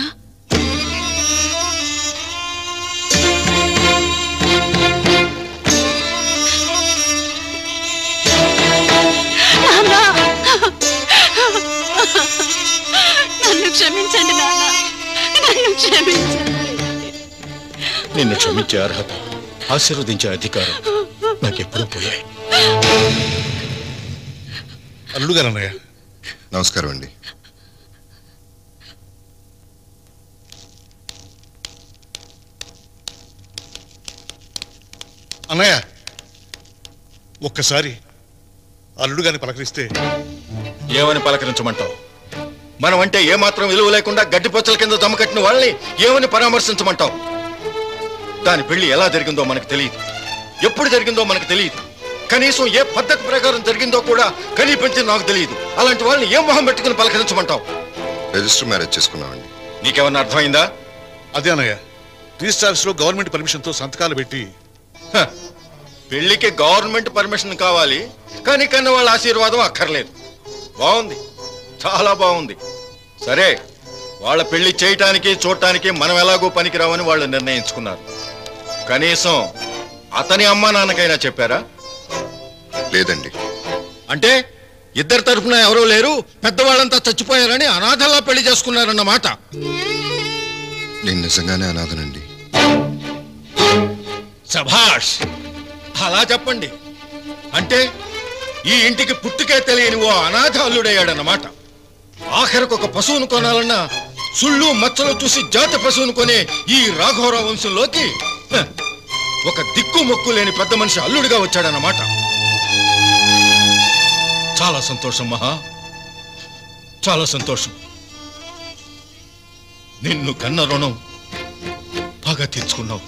నన్ను క్షమించండి నాన్న, నన్ను క్షమించండి. నిన్ను క్షమించే అర్హత, ఆశీర్వదించే అధికారం నాకెప్పుడూ పోయాయి. అల్లుడు గారు అన్నయ్య. నమస్కారం అండి. అన్నయ్య, ఒక్కసారి అల్లుడు గారిని పలకరిస్తే ఏమని పలకరించమంటావు? మనం అంటే ఏమాత్రం విలువ లేకుండా గడ్డిపొచ్చల కింద దమ్మకట్టిన వాళ్ళని ఏమని పరామర్శించమంటావు? దాని పెళ్లి ఎలా జరిగిందో మనకు తెలియదు, ఎప్పుడు జరిగిందో మనకు తెలియదు, కనీసం ఏ పద్ధతి ప్రకారం జరిగిందో కూడా కనిపించింది నాకు తెలియదు. అలాంటి వాళ్ళని ఏం మొహం పెట్టుకుని పలకరించమంటావు? రిజిస్టర్ మ్యారేజ్ చేసుకున్నామండి. నీకేమన్నా అర్థమైందా? అదే అన్నయ్య, రిజిస్టార్స్ లో గవర్నమెంట్ పర్మిషన్ తో సంతకాలు పెట్టి పెళ్లికి గవర్నమెంట్ పర్మిషన్ కావాలి, కానీ కన్నా వాళ్ళ ఆశీర్వాదం అక్కర్లేదు. బాగుంది, చాలా బాగుంది. సరే, వాళ్ళ పెళ్లి చేయటానికి చూడటానికి మనం ఎలాగో పనికిరావని వాళ్ళు నిర్ణయించుకున్నారు. కనీసం అతని అమ్మా నాన్నకైనా చెప్పారా? లేదండి. అంటే ఇద్దరి తరఫున ఎవరూ లేరు, పెద్దవాళ్ళంతా చచ్చిపోయారని అనాథల్లా పెళ్లి చేసుకున్నారన్నమాట. నేను నిజంగానే అనాథనండి. సభాష్, అలా చెప్పండి. అంటే ఈ ఇంటికి పుట్టుకే తెలియని ఓ అనాథ అల్లుడయ్యాడన్నమాట. ఆఖరికి ఒక పశువును కొనాలన్నా సుళ్ళు మచ్చలు చూసి జాతి పశువును కొనే ఈ రాఘవరావు వంశంలోకి ఒక దిక్కు మొక్కు లేని పెద్ద మనిషి అల్లుడిగా వచ్చాడన్నమాట. చాలా సంతోషం మహా, చాలా సంతోషం. నిన్ను కన్న రుణం పగ తీర్చుకున్నావు.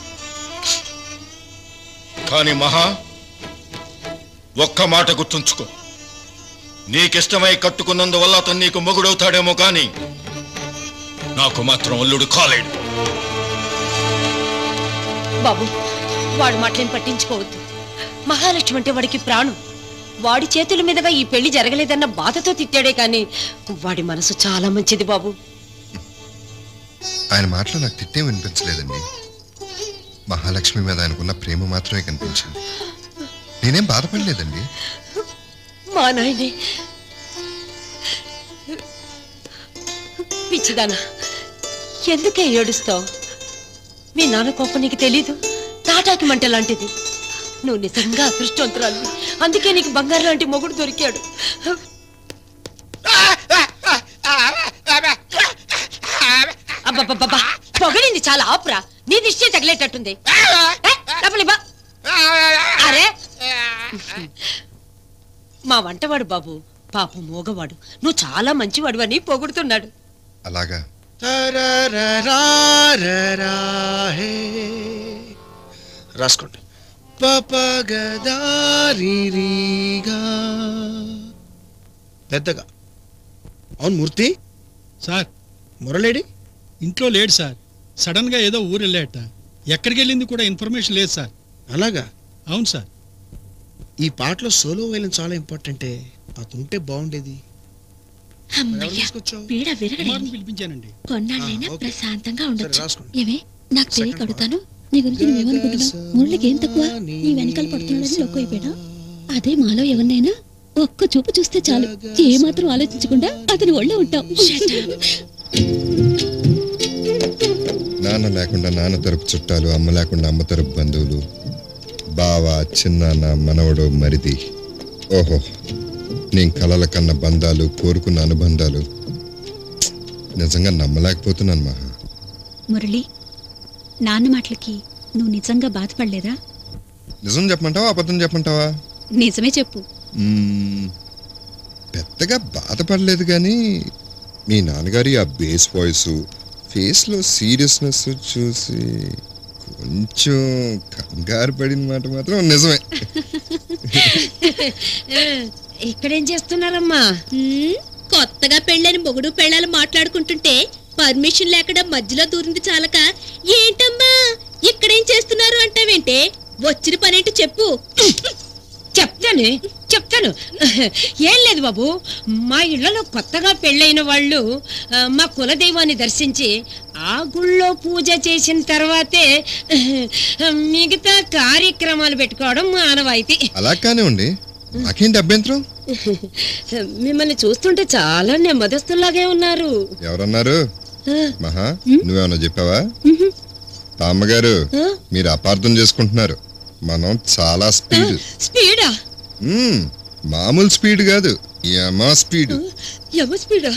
కానీ మహా, ఒక్క మాట గుర్తుంచుకో, నీకిష్టమై కట్టుకున్నందువల్ల అతను నీకు మొగుడవుతాడేమో కానీ నాకు మాత్రం అల్లుడు కాలేడు. బాబు, వాడు మాటలేం పట్టించుకోవద్దు. మహాలక్ష్మి అంటే వాడికి ప్రాణం. వాడి చేతుల మీదుగా ఈ పెళ్లి జరగలేదన్న బాధతో తిట్టాడే కానీ వాడి మనసు చాలా మంచిది బాబు. ఆయన మాటలో నాకు తిట్టే వినిపించలేదండి. మహాలక్ష్మి మీద ఆయనకున్న ప్రేమ మాత్రమే కనిపించింది. నేనేం బాధపడలేదండి. మా నాయనే పిచ్చిదానా, ఎందుకే ఏడుస్తావు? మీ నాన్న కోపం నీకు తెలీదు? తాటాకి మంట లాంటిది. నువ్వు నిజంగా అదృష్టవంతురాలు, అందుకే నీకు బంగారు లాంటి మొగుడు దొరికాడు. అబ్బబ్బబ్బా, పొగడింది చాలా, ఆపురా. నీ దిష్టి తగిలేటట్టుంది. అరే, మా వంటవాడు బాబు పాపం మోగవాడు, నువ్వు చాలా మంచివాడు అని పొగుడుతున్నాడు. అలాగా? రాసుకోండి. పెద్దగా. అవును మూర్తి సార్, మురళేడి ఇంట్లో లేడు సార్. సడన్ గా ఏదో ఊరు వెళ్ళాట. ఎక్కడికి వెళ్ళింది కూడా ఇన్ఫర్మేషన్ లేదు సార్. అలాగా? అవును సార్. ఈ పాటలో సోలో వైలెన్ చాలా ఇంపార్టెంటే, అతుంటే బాగుండేది. పిలిపించానండి. కొన్నాళ్ళైనా ప్రశాంతంగా ఉండొచ్చు. రాసుకోండి. ఏమే, నాకు తెలియక అడుగుతాను, నీ గురించి నువ్వేమనుకుంటున్నావు? మురళికి ఏం తక్కువ? నీ వెనకాల పడుతున్నాడని లొక్కు అయిపోయాడా? అదే మాలో ఎవరినైనా ఒక్క చూపు చూస్తే చాలు, ఏమాత్రం ఆలోచించకుండా అతని ఒళ్ళో ఉంటాం. నాన్న లేకుండా నాన్న తరపు చుట్టాలు, అమ్మ లేకుండా అమ్మ తరపు బంధువులు, బావ, చిన్నాన్న, మనవడు, మరిది. ఓహో, నేను కలల కన్న బంధాలు, కోరుకున్న అనుబంధాలు నిజంగా నమ్మలేకపోతున్నాను మహా. మురళి, నాన్న మాటలకి నువ్వు నిజంగా బాధపడలేదా? నిజం చెప్పమంటావా, అబద్ధం చెప్పమంటావా? నిజమే చెప్పు. పెద్దగా బాధపడలేదు, కానీ మీ నాన్నగారి ఆ బేస్ వాయిస్, ఫేస్లో సీరియస్నెస్ చూసి కొంచెం కంగారు పడిన మాట మాత్రం నిజమే. ఇక్కడేం చేస్తున్నారమ్మా? కొత్తగా పెళ్ళని మొగుడు పెళ్ళాలు మాట్లాడుకుంటుంటే పర్మిషన్ లేకుండా మధ్యలో దూరింది చాలక, ఏంటమ్మా ఇక్కడేం చేస్తున్నారు అంటావేంటే? వచ్చిన పనేంటి చెప్పు. చెప్తాను. ఏం లేదు బాబు, మా ఇళ్లలో కొత్తగా పెళ్ళైన వాళ్ళు మా కులదైవాన్ని దర్శించి ఆ గుళ్ళో పూజ చేసిన తర్వాతే మిగతా కార్యక్రమాలు పెట్టుకోవడం ఆనవాయితీ. అలా కానివ్వండి, నాకేంటి అభ్యంతరం? మిమ్మల్ని చూస్తుంటే చాలా నెమ్మదస్తులాగే ఉన్నారు. ఎవరన్నారు? మహా, నువ్వేమన్నా చెప్పావా? అమ్మగారు, మీరు అపార్థం చేసుకుంటున్నారు. మనం చాలా స్పీడా? మామూలు స్పీడ్ కాదు, యమ స్పీడ్. యమ స్పీడా?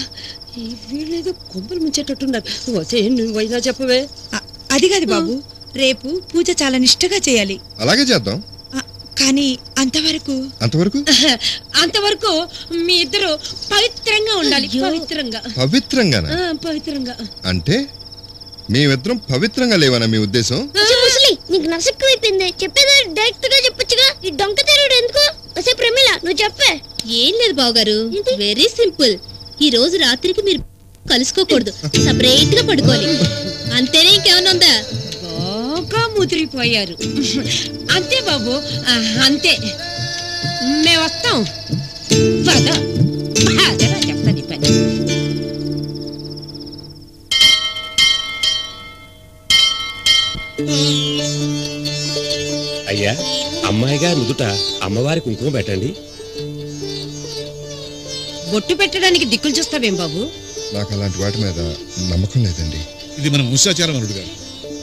వీళ్ళేదో కొంపలు ముంచేటట్టున్నారు. వసే, నువ్వైనా చెప్పవే. అది కాదు బాబు, రేపు పూజ చాలా నిష్ఠగా చేయాలి. అలాగే చేద్దాం. కానీ అంతవరకు అంతవరకు మీ ఇద్దరు పవిత్రంగా ఉండాలి. పవిత్రంగానా? పవిత్రంగా అంటే మేమిద్దరం పవిత్రంగా లేవనా మీ ఉద్దేశం? ముసలి నీకు నసక్కువైపోయింది. చెప్పేది డైరెక్ట్ గా చెప్పొచ్చుగా. ఈ డొంక తెరుడు ఎందుకు? అసలు ప్రమిళ నువ్వు చెప్పే. ఏం లేదు బావగారు, వెరీ సింపుల్. ఈ రోజు రాత్రికి మీరు కలుసుకోకూడదు, సపరేట్ గా పడుకోవాలి. అంతేనే, ఇంకేమన్నా ఉందా? బాగా ముదిరిపోయారు. అంతే బాబు, అంతే. మేము వస్తాం. అదేలా చెప్తాను ఈ పని. అయ్యా, అమ్మాయి గారు నుదుట అమ్మవారి కుంకుమ పెట్టండి. బొట్టు పెట్టడానికి దిక్కులు చూస్తావేం బాబు? నాకు అలాంటి వాటి మీద నమ్మకం లేదండి. ఇది మన వంశాచారం అల్లుడు గారు,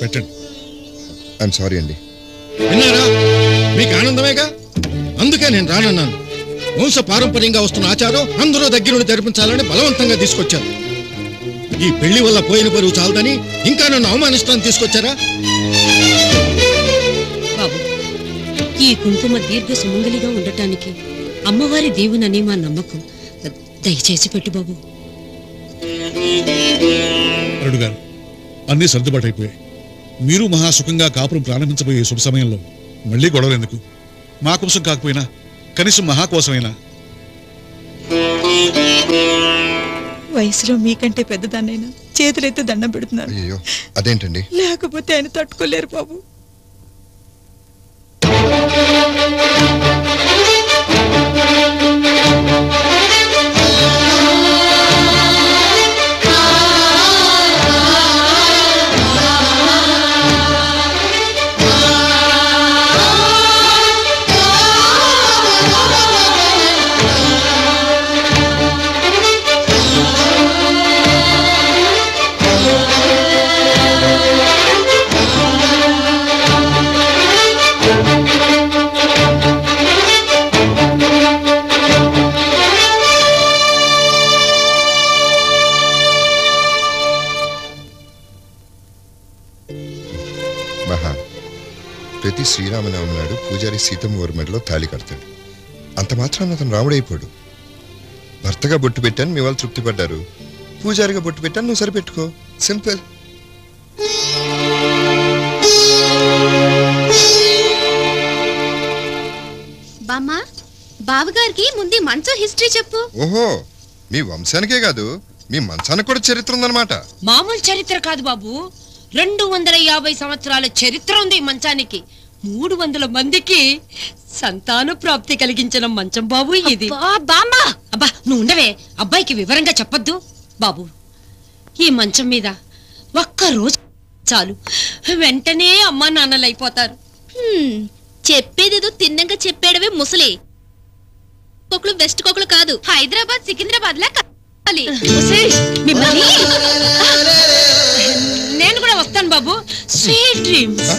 పెట్టండి. ఐఎమ్ సారీ అండి. విన్నారా? మీకు ఆనందమేగా, అందుకే నేను రానన్నాను. వంశ పారంపర్యంగా వస్తున్న ఆచారం అందరూ దగ్గరుండి జరిపించాలని బలవంతంగా తీసుకొచ్చారు. ఈ పెళ్లి వల్ల పోయిన పరువు చాలదని ఇంకా నన్ను అవమానిస్తాను తీసుకొచ్చారా? బాబు, ఈ కుంకుమ దీర్ఘ సుమంగలిగా ఉండటానికి అమ్మవారి దేవునని మా నమ్మకం. దయచేసి పెట్టు బాబు. అల్లుడు గారు, అన్నీ సర్దుబాటు అయిపోయాయి. మీరు మహాసుఖంగా కాపురం ప్రారంభించబోయే శుభ సమయంలో మళ్ళీ గొడవలు ఎందుకు? మా కోసం కాకపోయినా కనీసం మహా కోసమైనా. వయసులో మీకంటే పెద్దదాన్నైనా చేతులైతే దండం పెడుతున్నారు. అయ్యో, అదేంటండి? లేకపోతే ఆయన తట్టుకోలేరు బాబు. ప్రతి శ్రీరామనవమి నాడు పూజారి సీతమ్మ వారి మెడలో తాళి కడతాడు. అంత మాత్రాన అతను రాముడైపోడు. భర్తగా బొట్టు పెట్టాను, మీ వాళ్ళు తృప్తి పడ్డారు. పూజారిగా బొట్టు పెట్టాను, నువ్వు సరిపెట్టుకో. సింపుల్. బామ్మా, బావగారికి ముందు మంచం హిస్టరీ చెప్పు. ఓహో, మీ వంశానికే కాదు మీ మంచానికి కూడా చరిత్ర ఉందన్నమాట. మామూలు చరిత్ర కాదు బాబు, 250 సంవత్సరాల చరిత్ర ఉంది ఈ మంచానికి. 300 మందికి సంతాన ప్రాప్తి కలిగించిన మంచం బాబు ఇది. అబ్బా నువ్వు ఉండవే, అబ్బాయికి వివరంగా చెప్పొద్దు బాబు. ఈ మంచం మీద ఒక్క రోజు చాలు, వెంటనే అమ్మా నాన్నలు అయిపోతారు. చెప్పేదేదో తిన్నంగా చెప్పేడవే ముసలి. కొకులు వెస్ట్ కొకులు కాదు, హైదరాబాద్ సికింద్రాబాద్ లా కావాలి. నేను కూడా వస్తాను బాబు. Sweet dreams.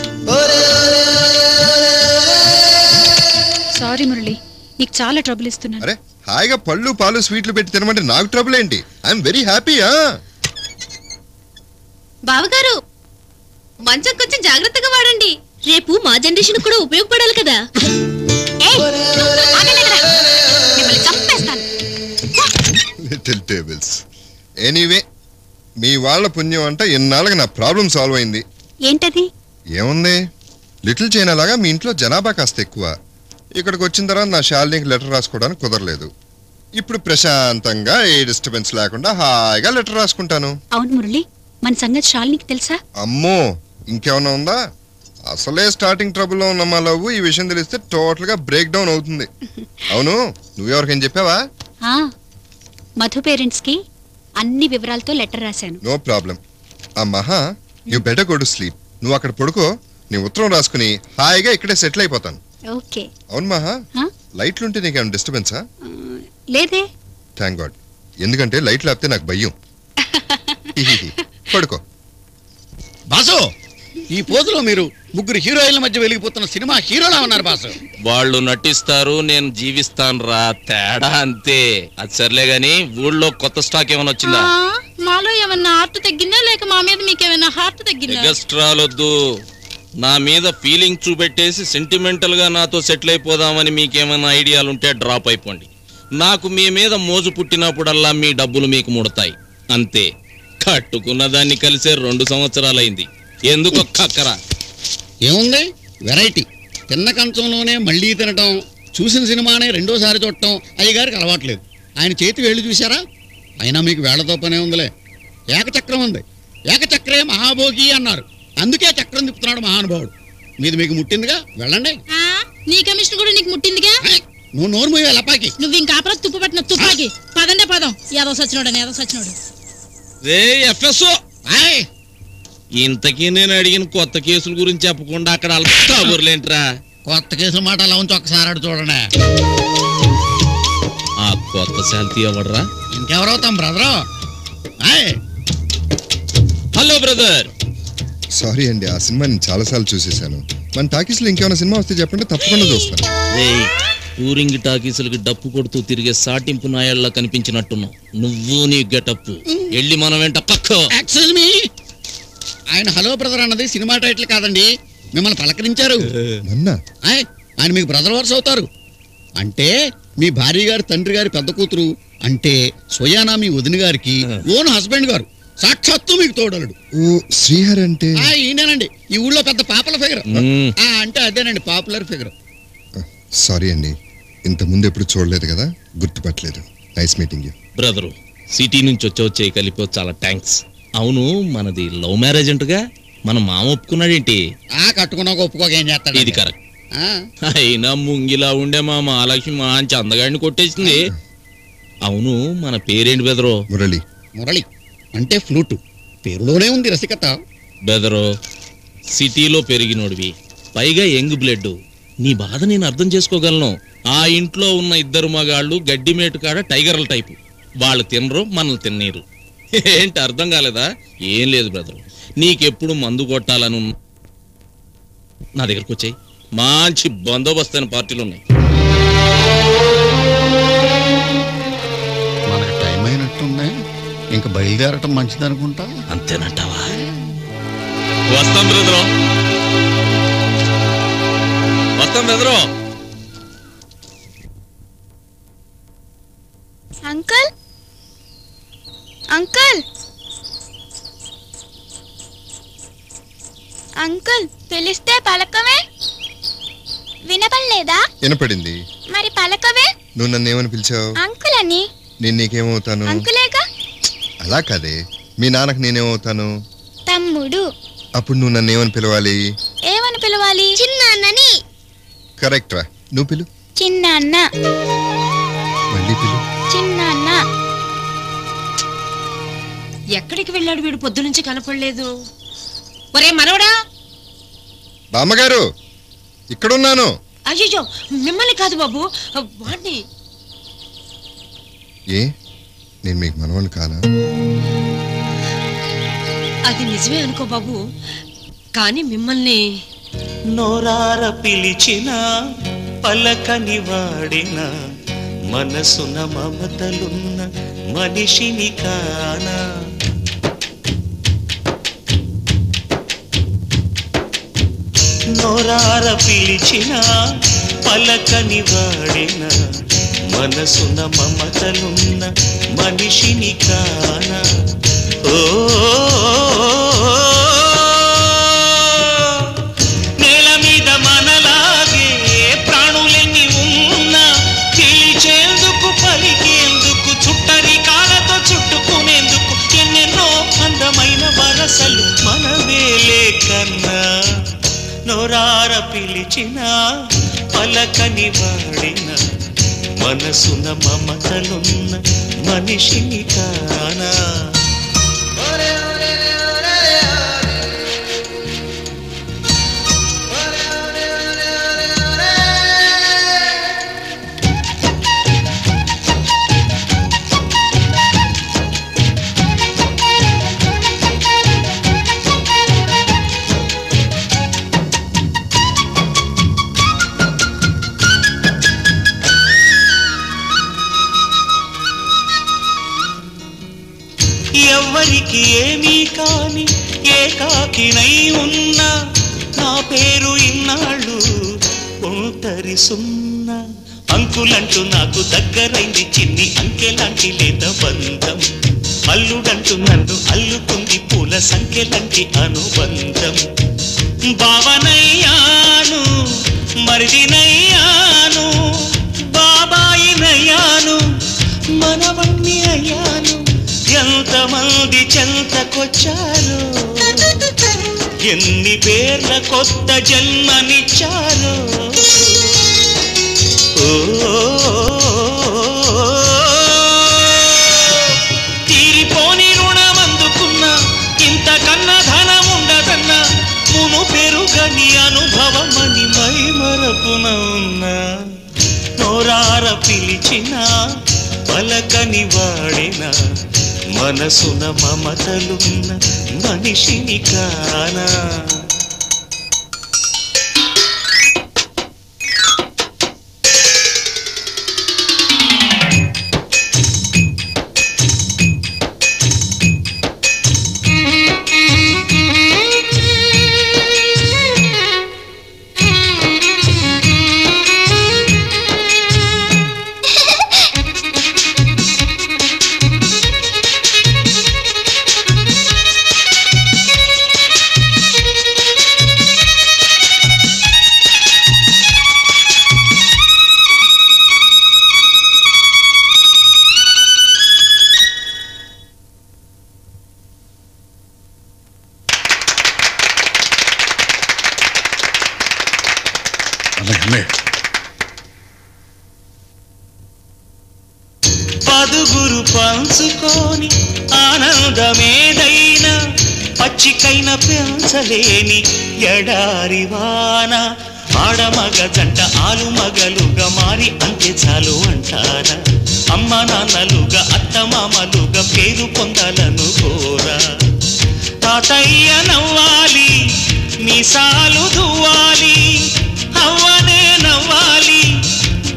సారీ మురళి, నీకు చాలా ట్రబుల్ ఇస్తున్నాను. అరే హాయిగా పళ్ళు పాలు స్వీట్లు పెట్టి తినమంటే నాకు ట్రబుల్ ఏంటి? I'm very happy. బావగారు, మంచం కొంచెం జాగ్రత్తగా వాడండి, రేపు మా జనరేషన్ కూడా ఉపయోగపడాలి కదా. Little tables. ఎనీవే, మీ వాళ్ళ పుణ్యం అంట ఇన్నాళ్ళకి నా ప్రాబ్లం సాల్వ్ అయింది. ఏంటది? ఏముంది, లిటిల్ చైనా లాగా మీ ఇంట్లో జనాభా కాస్త ఎక్కువ. ఇక్కడికి వచ్చిన తర్వాత నా శాలినికి లెటర్ రాసుకోవడానికి కుదరలేదు. ఇప్పుడు ప్రశాంతంగా ఏ డిస్టర్బెన్స్ లేకుండా హాయిగా లెటర్ రాసుకుంటాను. అవును మురళి, మన సంగతి శాలినికి తెలుసా? అమ్మో, ఇంకేమన్నా ఉందా? అసలే స్టార్టింగ్ ట్రబుల్లో ఉన్న మా లవ్ ఈ విషయం తెలిస్తే టోటల్ గా బ్రేక్ డౌన్ అవుతుంది. అవును, నువ్వెవరికైనా చెప్పావా? మధు పేరెంట్స్ కి అన్ని వివరాలతో లెటర్ రాశాను. No problem. ఆ Maha, you better go to sleep. నువ్వు అక్కడ పడుకో, నీ ఉత్తరం రాసుకుని హాయిగా ఇక్కడే సెటిల్ అయిపోతాను. ఓకే. అవును మహా, లైట్లుంటే నీకేమైనా డిస్టర్బెన్సా? లేదే. థ్యాంక్ గాడ్, ఎందుకంటే లైట్ లేకపోతే నాకు భయం. పడుకో. బాసు, ఈ పోజులో మీరు ముగ్గురు హీరోయిన్ల మధ్య వెలిగిపోతున్న సినిమా హీరోలా ఉన్నారు బాసు. వాళ్ళు నటిస్తారు, నేను జీవిస్తాను రా, తేడా అంతే. అది సర్లే గాని ఊళ్ళో కొత్త స్టాక్ ఏమైనా వచ్చిందా? మాలో ఏమన్నా హార్ట్ తగ్గిందా, లేక మా మీద మీకేమైనా హార్ట్ తగ్గిందా? ఎగస్ట్రాలొద్దు, నా మీద ఫీలింగ్ చూపెట్టేసి సెంటిమెంటల్ గా నాతో సెటిల్ అయిపోదామని మీకేమైనా ఐడియాలుంటే డ్రాప్ అయిపోండి. నాకు మీ మీద మోజు పుట్టినప్పుడల్లా మీ డబ్బులు మీకు ముడతాయి అంతే. కట్టుకున్న దాన్ని కలిసే 2 సంవత్సరాలైంది. ఎందుకు కక్కరా? ఏముంది వెరైటీ? తిన్న కంచంలోనే మళ్ళీ తినటం, చూసిన సినిమానే రెండోసారి చూడటం అయ్యగారికి అలవాట్లేదు. ఆయన చేతి వేళ్ళు చూసారా? అయినా మీకు వేళ్లతో పనే ఉందిలే. ఏకచక్రం ఉంది. ఏకచక్రే మహాభోగి అన్నారు. అందుకే చక్రం తిప్పుతున్నాడు మహానుభావుడు. మీది మీకు ముట్టిందిగా, వెళ్ళండి. నీ కమిషన్ కూడా నీకు ముట్టిందిగా. నువ్వు నోరు మూయ లపాకి. నువ్వు ఇంకా ఆపరా తుప్పు పట్టిన తుపాకి. పదండే పదం. ఏదో సచ్చినోడు. రే ఎఫ్ఎస్ఓ, ఇంతకీ నేను అడిగిన కొత్త కేసుల గురించి చెప్పకుండా అక్కడ కబుర్లేంట్రా? కొత్త కేసుల మాట అలా ఉంచి ఒక్కసారి చూడండి. ఆ కొత్త శాంతి ఎవడరా? ఇంకెవరవుతాం బ్రదరు? Hello brother. సారీ అండి, ఆ సినిమా నేను చాలాసార్లు చూసేశాను. మన టాకీస్ లో ఇంకేమైనా సినిమా వస్తే చెప్పండి, తప్పకుండా చూస్తాను. టూరింగ్ టాకీసులకి డప్పు కొడుతూ తిరిగే సాటింపు నాయళ్ళ కనిపించినట్టున్నావు నువ్వు. నీ గెటప్ వెళ్ళి మనం వెంట పక్క. ఎక్స్క్యూజ్ మీ, ఆయన హలో బ్రదర్ అన్నది సినిమా టైటిల్ కాదండి. మిమ్మల్ని పలకరించారు. ఆయన మీకు బ్రదర్ వర్స్ అవుతారు. అంటే మీ భార్య గారి తండ్రి గారి పెద్ద కూతురు, అంటే స్వయానా మీ వదిన గారికి ఓన్ హస్బెండ్ గారు. సాక్షాత్తు మీకు తోడలుడు. ఓ శ్రీహర్ అంటే ఈయనేనండి, ఈ ఊళ్ళో పెద్ద పాపుల ఫిగర్. అంటే అదేనండి, పాపులర్ ఫిగర్. సారీ అండి, ఇంత ముందు ఎప్పుడు చూడలేదు కదా, గుర్తుపట్టలేదు. Nice meeting you brother. City నుంచి వచ్చే కలిపి చాలా థ్యాంక్స్. అవును, మనది లవ్ మ్యారేజ్ అంటగా, మన మామ ఒప్పుకున్నాడేంటి? కట్టుకున్నాక ఒప్పుకోక ఏం చేస్తాడు? ఇది కరెక్ట్. అయినా ముంగిలా ఉండే మా మహాలక్ష్మి మంచి అందగాడిని కొట్టేసింది. అవును, మన పేరేంటి బెదరో? మురళి. మురళి అంటే ఫ్లూటు, పేరులోనే ఉంది రసికత. బెదరో, సిటీలో పెరిగినోడివి, పైగా యంగ్ బ్లడ్. నీ బాధ నేను అర్థం చేసుకోగలను. ఆ ఇంట్లో ఉన్న 2 మగాళ్ళు గడ్డిమేటు కాడ టైగర్ల టైపు. వాళ్ళు తినరు, మనల్ని తిన్నీరు. ఏంటి అర్థం కాలేదా? ఏం లేదు బ్రదర్, నీకెప్పుడు మందు కొట్టాలను నా దగ్గరకు వచ్చాయి. మంచి బందోబస్తు అయిన పార్టీలు ఉన్నాయి. మనకు టైం అయినట్టున్నాయి, ఇంకా బయలుదేరటం మంచిది అనుకుంటా. అంతేనంటావా? వస్తాం బ్రదరు, వస్తాం బ్రదరు. అంకుల్ అంకుల్ అంకుల్ పిలిస్తే పలకవే. వినపడలేదా? వినపడింది. మరి పలకవే. నువ్వు నన్ను ఏమని పిలిచావు? అంకుల్ అని. నేను నీకేమవుతాను? అంకులేగా. అలా కాదే, మీ నాన్నకు నేనేమవుతాను? తమ్ముడు. అప్పుడు నువ్వు నన్ను ఏమని పిలవాలి? ఏమని పిలవాలి? చిన్నాన్నని. కరెక్ట్ రా, నువ్వు పిలు. చిన్నాన్న. మళ్ళీ పిలు. చిన్నాన్న. ఎక్కడికి వెళ్ళాడు వీడు? పొద్దు నుంచి కనపడలేదు. ఒరే మనవడా. బామ్మగారు, ఇక్కడున్నాను. అయ్యో, మిమ్మల్ని కాదు బాబు, వాణ్ణి. ఏ, నేను మీకు మనవాళ్ళు కానా? అది నిజమే అనుకో బాబు, కానీ మిమ్మల్ని నోరార పిలిచిన పలకని వాడిన మనసున మమతలున్న మనిషిని కానా. నోరార పిలిచిన పలకని వాడిన మనసున మమతలున్న మనిషిని కానా. ఓ నేల మీద మనలాగే ప్రాణులెన్ని ఉన్నా పిలిచేందుకు పలికేందుకు చుట్టరికాలతో చుట్టుకునేందుకు ఎన్నెన్నో అందమైన వరసలు మనవేలే కన్నా. నోరార పిలిచిన పలకని వాడిన మనసున మమతలున్న మనిషిని కానా. ఎవ్వరికి ఏమీ కాని ఏకాకినై ఉన్నా నా పేరు ఇన్నాళ్ళు ఒంటరి సున్నా అంకులంటూ నాకు దగ్గరైంది చిన్ని అంకెలాంటి లేత బంధం అల్లుడంటూ నన్ను అల్లుకుంది పూల సంఖ్యలాంటి అనుబంధం బావనయ్యాను మరిదినయ్యాను బాబాయినయ్యాను మనవణ్ణి అయ్యాను ఎంతమంది చెంతకొచ్చారు ఎన్ని పేర్ల కొత్త జన్మనిచ్చారు తీరిపోని రుణమందుకున్నా ఇంతకన్నా ధనం ఉండదన్నా మును పెరుగని అనుభవమని మై మరపున ఉన్నా నోరార పిలిచిన పలకని వాడిన మనసున మమతలున్న మనిషిని కానా పదుగురు పంచుకొని ఆనందమేదైనా పచ్చికైన పెంచలేని ఎడారి వాన ఆడమగ జంట ఆలుమగలుగా మారి అంతే చాలు అంటారా అమ్మ నాన్నలుగా అత్తమామలుగా పేరు పొందాలను కోరా తాతయ్య నవ్వాలి మీసాలు దువ్వాలి అవ్వనే నవ్వాలి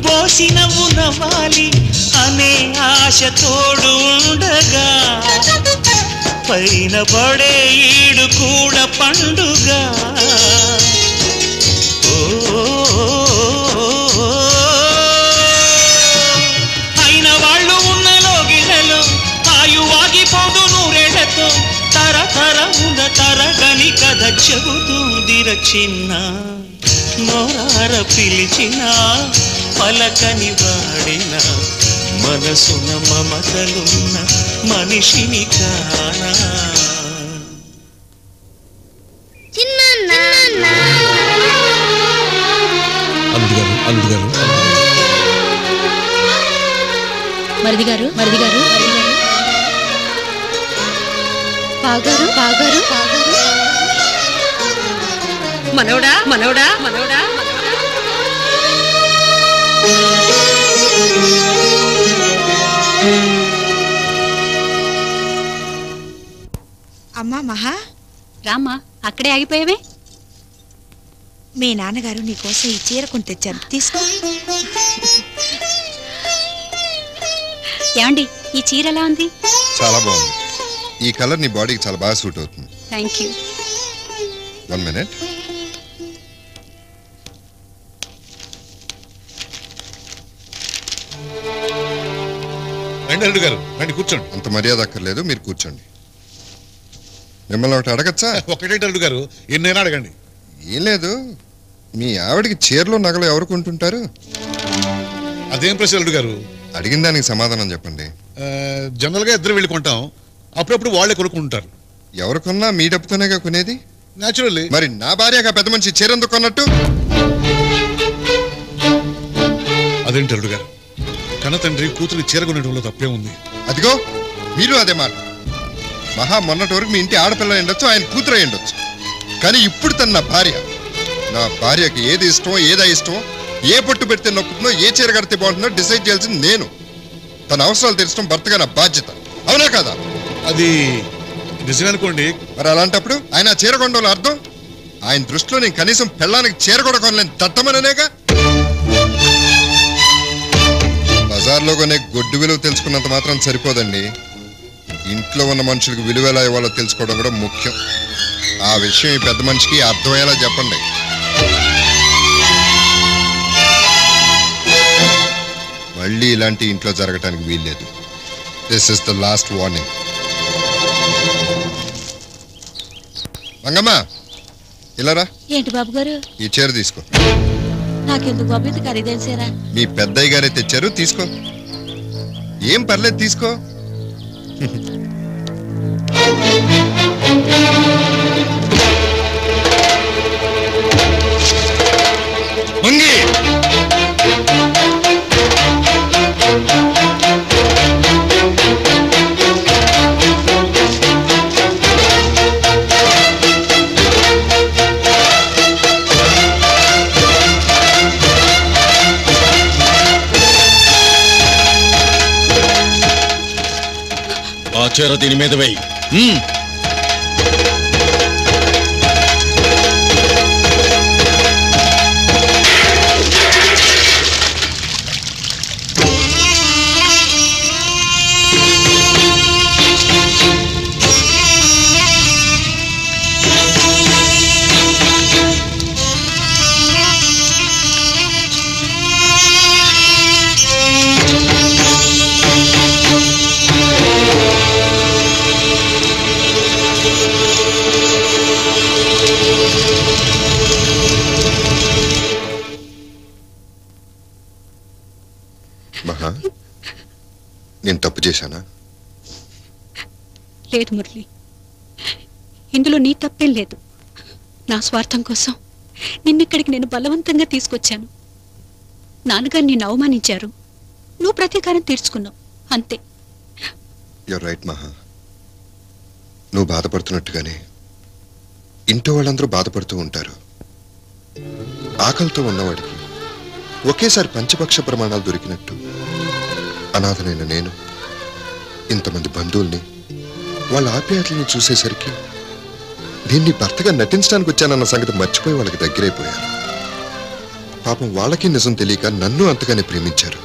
పోసి నవ్వు నవ్వాలి అనే ఆశ తోడు ఉండగా పైన పడే ఈడు కూడా పండుగ అయిన వాళ్ళు ఉన్న లోగిళ్ళలో ఆయువాగిపోదు నూరేళ్లతో తరతరమున తరగని కథ చెబుతుందిర చిన్న నోరార పిలిచిన పలకని వాడిన మనసున మమతలున్న మనిషిని కానా మరిది గారు పాగారు మనవడా అమ్మా మహా రామ్మా అక్కడే ఆగిపోయావే మీ నాన్నగారు నీకోసం ఈ చీర కొని తెచ్చారు తీసుకో ఏమండి ఈ చీర ఎలా ఉంది చాలా బాగుంది ఈ కలర్ నీ బాడీకి చాలా బాగా సూట్ అవుతుంది థ్యాంక్ యూ 1 minute రండి అల్లుడు గారు రండి కూర్చోండి అంత మర్యాద అక్కర్లేదు మీరు కూర్చోండి మిమ్మల్ని ఒకటి అడగచ్చా ఒకటే అల్లుడు గారు ఎన్నైనా అడగండి ఏం లేదు మీ ఆవిడకి చీరలో నగలు ఎవరు కొంటుంటారు అదేం ప్రశ్న అల్లుడు గారు అడిగిన దానికి సమాధానం చెప్పండి జనరల్ గా ఇద్దరు వెళ్ళి కొంటాం అప్పుడప్పుడు వాళ్ళే కొనుక్కుంటారు ఎవరు కొన్నా మీ డబ్బుతోనేగా కొనేది న్యాచురల్లీ మరి నా భార్యగా పెద్ద మనిషి చీర ఎందుకు కొన్నట్టు అదేంటి అల్లుడు గారు కన్న తండ్రి కూతురు చీర కొనడంలో తప్పే ఉంది అదిగో మీరు అదే మాట మహా మొన్నటి వరకు మీ ఇంటి ఆడపిల్ల ఉండొచ్చు ఆయన కూతురు అయి ఉండొచ్చు కానీ ఇప్పుడు తన నా భార్యకి ఏది ఇష్టమో ఏదా ఇష్టమో ఏ పట్టు పెడితే నొప్పుతుందో ఏ చీర కడితే బాగుంటుందో డిసైడ్ చేయాల్సింది నేను తన అవసరాలు తీర్చడం భర్తగా నా బాధ్యత అవునా కదా అది నిజమే అనుకోండి మరి అలాంటప్పుడు ఆయన చీర కొండలో అర్థం ఆయన దృష్టిలో నేను కనీసం పెళ్ళానికి చీర కూడా కొనలేని దత్తమనేగా బజార్లో కొనే గొడ్డు విలువ తెలుసుకున్నంత మాత్రం సరిపోదండి ఇంట్లో ఉన్న మనుషులకు విలువ ఎలా ఇవ్వాలో తెలుసుకోవడం కూడా ముఖ్యం ఆ విషయం ఈ పెద్ద మనిషికి అర్థమయ్యేలా చెప్పండి మళ్ళీ ఇలాంటి ఇంట్లో జరగటానికి వీల్లేదు. This is the last warning. Mangamma ఇలారా. ఏంటి బాబు గారు? ఈ చీర తీసుకో. నాకెందుకు బాబు ఇది ఖరీదైన చీర? మీ పెద్దయ్య గారే తెచ్చారు, తీసుకో. ఏం పర్లేదు, తీసుకో. మంగి ఆ చీర దీని మీద వేయి. మహా, నేను తప్పు చేశానా? లేదు మురళి, ఇందులో నీ తప్పేం లేదు. నా స్వార్థం కోసం నిన్నిక్కడికి నేను బలవంతంగా తీసుకొచ్చాను. నాన్నగారు నిన్ను అవమానించారు, నువ్వు ప్రతీకారం తీర్చుకున్నావు, అంతే. యూర్ రైట్ మహా. నువ్వు బాధపడుతున్నట్టుగానే ఇంట్లో వాళ్ళందరూ బాధపడుతూ ఉంటారు. ఆకలితో ఉన్నవాడికి ఒకేసారి పంచపక్ష ప్రమాణాలు దొరికినట్టు అనాథనైన నేను ఇంతమంది బంధువుల్ని, వాళ్ళ ఆప్యాయతల్ని చూసేసరికి దీన్ని భర్తగా నటించడానికి వచ్చానన్న సంగతి మర్చిపోయి వాళ్ళకి దగ్గరైపోయాను. పాపం వాళ్ళకి నిజం తెలియక నన్ను అంతగానే ప్రేమించారు.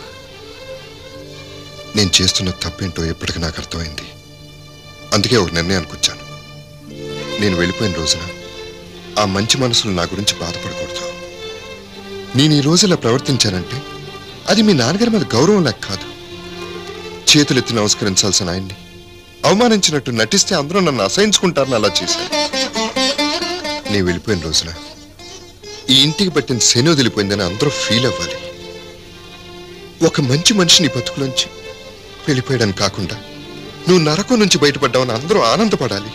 నేను చేస్తున్న తప్పేంటో ఎప్పటికీ నాకు అర్థమైంది. అందుకే ఒక నిర్ణయానికి వచ్చాను. నేను వెళ్ళిపోయిన రోజున ఆ మంచి మనసులు నా గురించి బాధపడకూడదు. నేను ఈ రోజు ఇలా ప్రవర్తించానంటే అది మీ నాన్నగారి మీద గౌరవం లేక కాదు. చేతులెత్తి నమస్కరించాల్సిన ఆయన్ని అవమానించినట్టు నటిస్తే అందరూ నన్ను అసహించుకుంటారని అలా చేశాను. నీ వెళ్ళిపోయిన రోజున ఈ ఇంటికి పట్టిన శని వదిలిపోయిందని అందరూ ఫీల్ అవ్వాలి. ఒక మంచి మనిషిని బతుకులోంచి వెళ్ళిపోయాడని కాకుండా నువ్వు నరకం నుంచి బయటపడ్డావని అందరూ ఆనందపడాలి.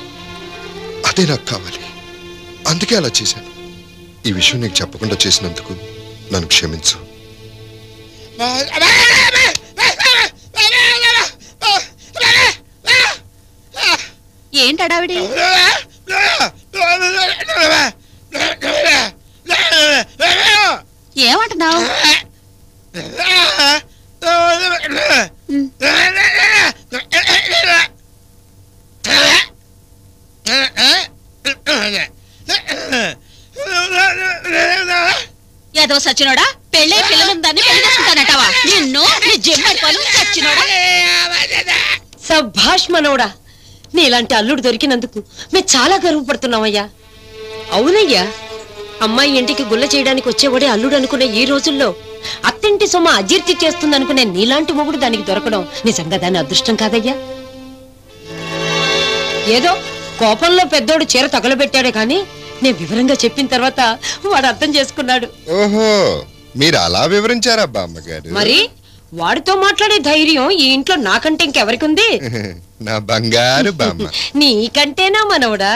అదే నాకు కావాలి. అందుకే అలా చేశాను. ఈ విషయం నీకు చెప్పకుండా చేసినందుకు నన్ను క్షమించు. ఏంటి అడావిడి? ఏమంటున్నావు? ఏదో సచ్చినోడా, పెళ్ళే పిల్లలుందని పెళ్లి చేసుకుంటానంటావా? నిన్ను నీ జమ్మడిపోను సచ్చినోడా. సభాష్ మనోడా, నీలాంటి అల్లుడు దొరికినందుకు మేము చాలా గర్వపడుతున్నామయ్యా. అవునయ్యా, అమ్మాయి ఇంటికి గుల్ల చేయడానికి వచ్చేవాడే అల్లుడు అనుకునే ఈ రోజుల్లో అత్తింటి సొమ్మ అజీర్తి చేస్తుందనుకునే నీలాంటి మొగుడు దానికి దొరకడం నిజంగా దాని అదృష్టం కాదయ్యా. ఏదో కోపంలో పెద్దోడు చీర తగలబెట్టాడే కానీ నేను వివరంగా చెప్పిన తర్వాత వాడు అర్థం చేసుకున్నాడు. ఓహో, మీరు అలా వివరించారా బామ్మగారు? మరి వాడితో మాట్లాడే ధైర్యం ఈ ఇంట్లో నాకంటే ఇంకెవరికి ఉంది? నా బంగారు బామ్మ. నీకంటేనా మనవడా?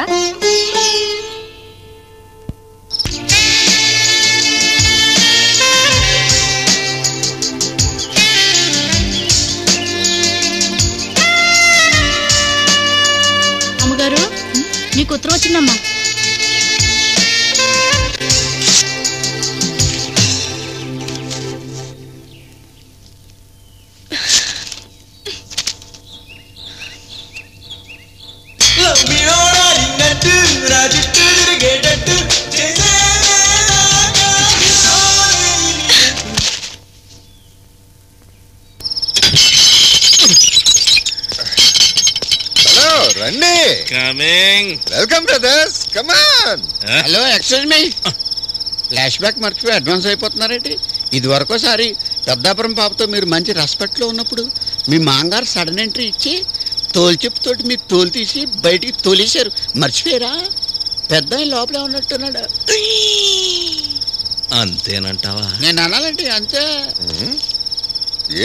అమ్మగారు, నీకు ఉత్తరం వచ్చిందమ్మా. హలో, రండి. Coming. Welcome brothers, come on. Hello, excuse me. Flash back మర్చిపోయి అడ్వాన్స్ అయిపోతున్నారేంటి? ఇది వరకోసారి పెద్దాపురం పాపతో మీరు మంచి రెస్పెక్ట్లో ఉన్నప్పుడు మీ మాంగారు సడన్ ఎంట్రీ ఇచ్చి తోలు చెప్పుతోటి మీరు తోలు తీసి బయటికి తోలేశారు. మర్చిపోయారా? పెద్ద లోపలే ఉన్నట్టున్నాడు. అంతేనంటావా? నేను అనాలంటే అంతే.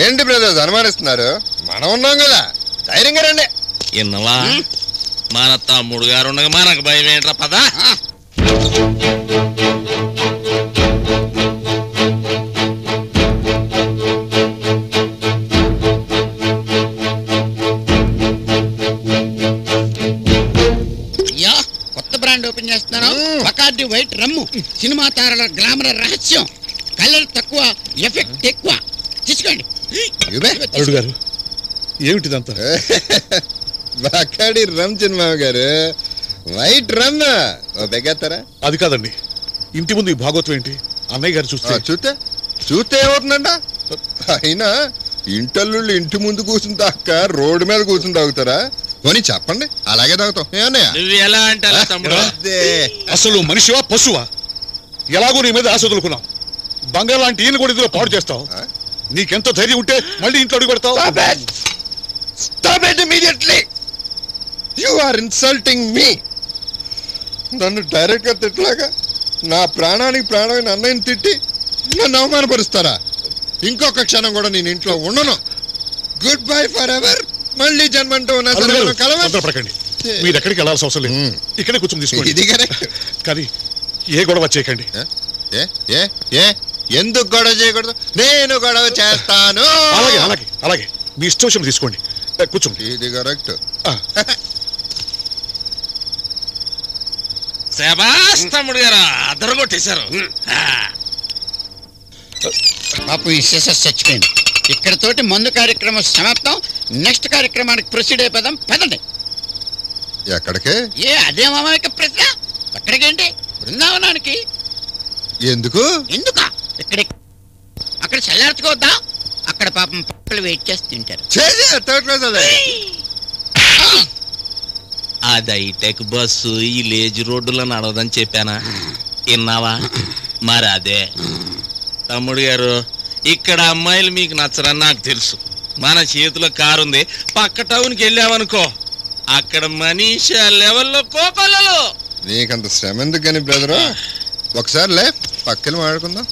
ఏంటి బ్రదర్స్ అనుమానిస్తున్నారు? మనం ఉన్నాం కదా, ధైర్యంగా రండి. విన్నవా? మన తమ్ముడు గారు ఉండగా మనకు భయం ఏంట్రా? పదా బ్రాండ్ ఓపెన్ చేస్తున్నాను. బకార్డి వైట్ రమ్ము, సినిమా తారల గ్లామర్ రహస్యం, కలర్ తక్కువ, ఎఫెక్ట్ ఎక్కువ. తీసుకోండి. అల్లుడు గారు, ఏమిటిదంతా? బకార్డి రమ్ చిన్నమామ గారు, వైట్ రమ్ బెగ్గేస్తారా? అది కాదండి, ఇంటి ముందు ఈ భాగవతం ఏంటి? అన్నయ్య గారు చూస్తే చూస్తే ఏమవుతుందంట? అయినా ఇంటల్లుళ్ళు ఇంటి ముందు కూర్చుని తాక రోడ్డు మీద కూర్చుని తాగుతారా? కొని చెప్పండి, అలాగే తాగుతాం. అసలు మనిషివా పశువా? ఎలాగో నీ మీద ఆశ వదులుకున్నావు. బంగారు లాంటి ఈయన కూడా ఇందులో పాడు చేస్తావు. నీకెంత ధైర్యం ఉంటే మళ్ళీ ఇంట్లో అడుగు పెడతావు? Stop it immediately! You are insulting me! నన్ను డైరెక్ట్ గా తిట్టలాగా నా ప్రాణానికి ప్రాణమైన అన్నయ్యని తిట్టి నన్ను అవమానపరుస్తారా? ఇంకొక క్షణం కూడా నేను ఇంట్లో ఉండను. Good bye for ever. మళ్ళీ జన్మంటూ ఉన్న మీరు ఎక్కడికి వెళ్ళాల్సిన అవసరం లేదు, ఇక్కడే కూర్చొని తీసుకోండి. ఇది కరెక్ట్. కానీ ఏ గొడవ చేయకండి. ఎందుకు గొడవ చేయకూడదు? నేను గొడవ చేస్తాను. అలాగే అలాగే అలాగే మీ ఇష్టం విషయం తీసుకోండి, కూర్చోండి. ఇది కరెక్ట్. తమ్ముడు గారు అదరగొట్టేశారు. పాపు విశేష చచ్చిపోయింది. ఇక్కడతోటి మందు కార్యక్రమం సమాప్తం. నెక్స్ట్ కార్యక్రమానికి ప్రొసీడ్ అయిపోదాం. పదండి. ఎక్కడికి? అదే మామయ్య ప్రశ్న. ఎక్కడికేంటి? బృందావనానికి. ఎందుకు? ఎందుకా? అక్కడ చల్లార్చుకోవద్దా? అక్కడ పాపం పక్కలు వెయిట్ చేసి తింటారు. అది హైటెక్ బస్సు ఈ లేజీ రోడ్డులో నడవదని చెప్పానా? విన్నావా? మరి అదే తమ్ముడు గారు, ఇక్కడ అమ్మాయిలు మీకు నచ్చరని నాకు తెలుసు. మన చేతిలో కారు ఉంది, పక్క టౌన్కి వెళ్ళామనుకో, అక్కడ మనీషా లెవెల్లో కోకొల్లలు. నీకంత శ్రమ ఎందుకు కానీ బ్రదరు? ఒకసారి లే పక్కన మాడుకుందాం.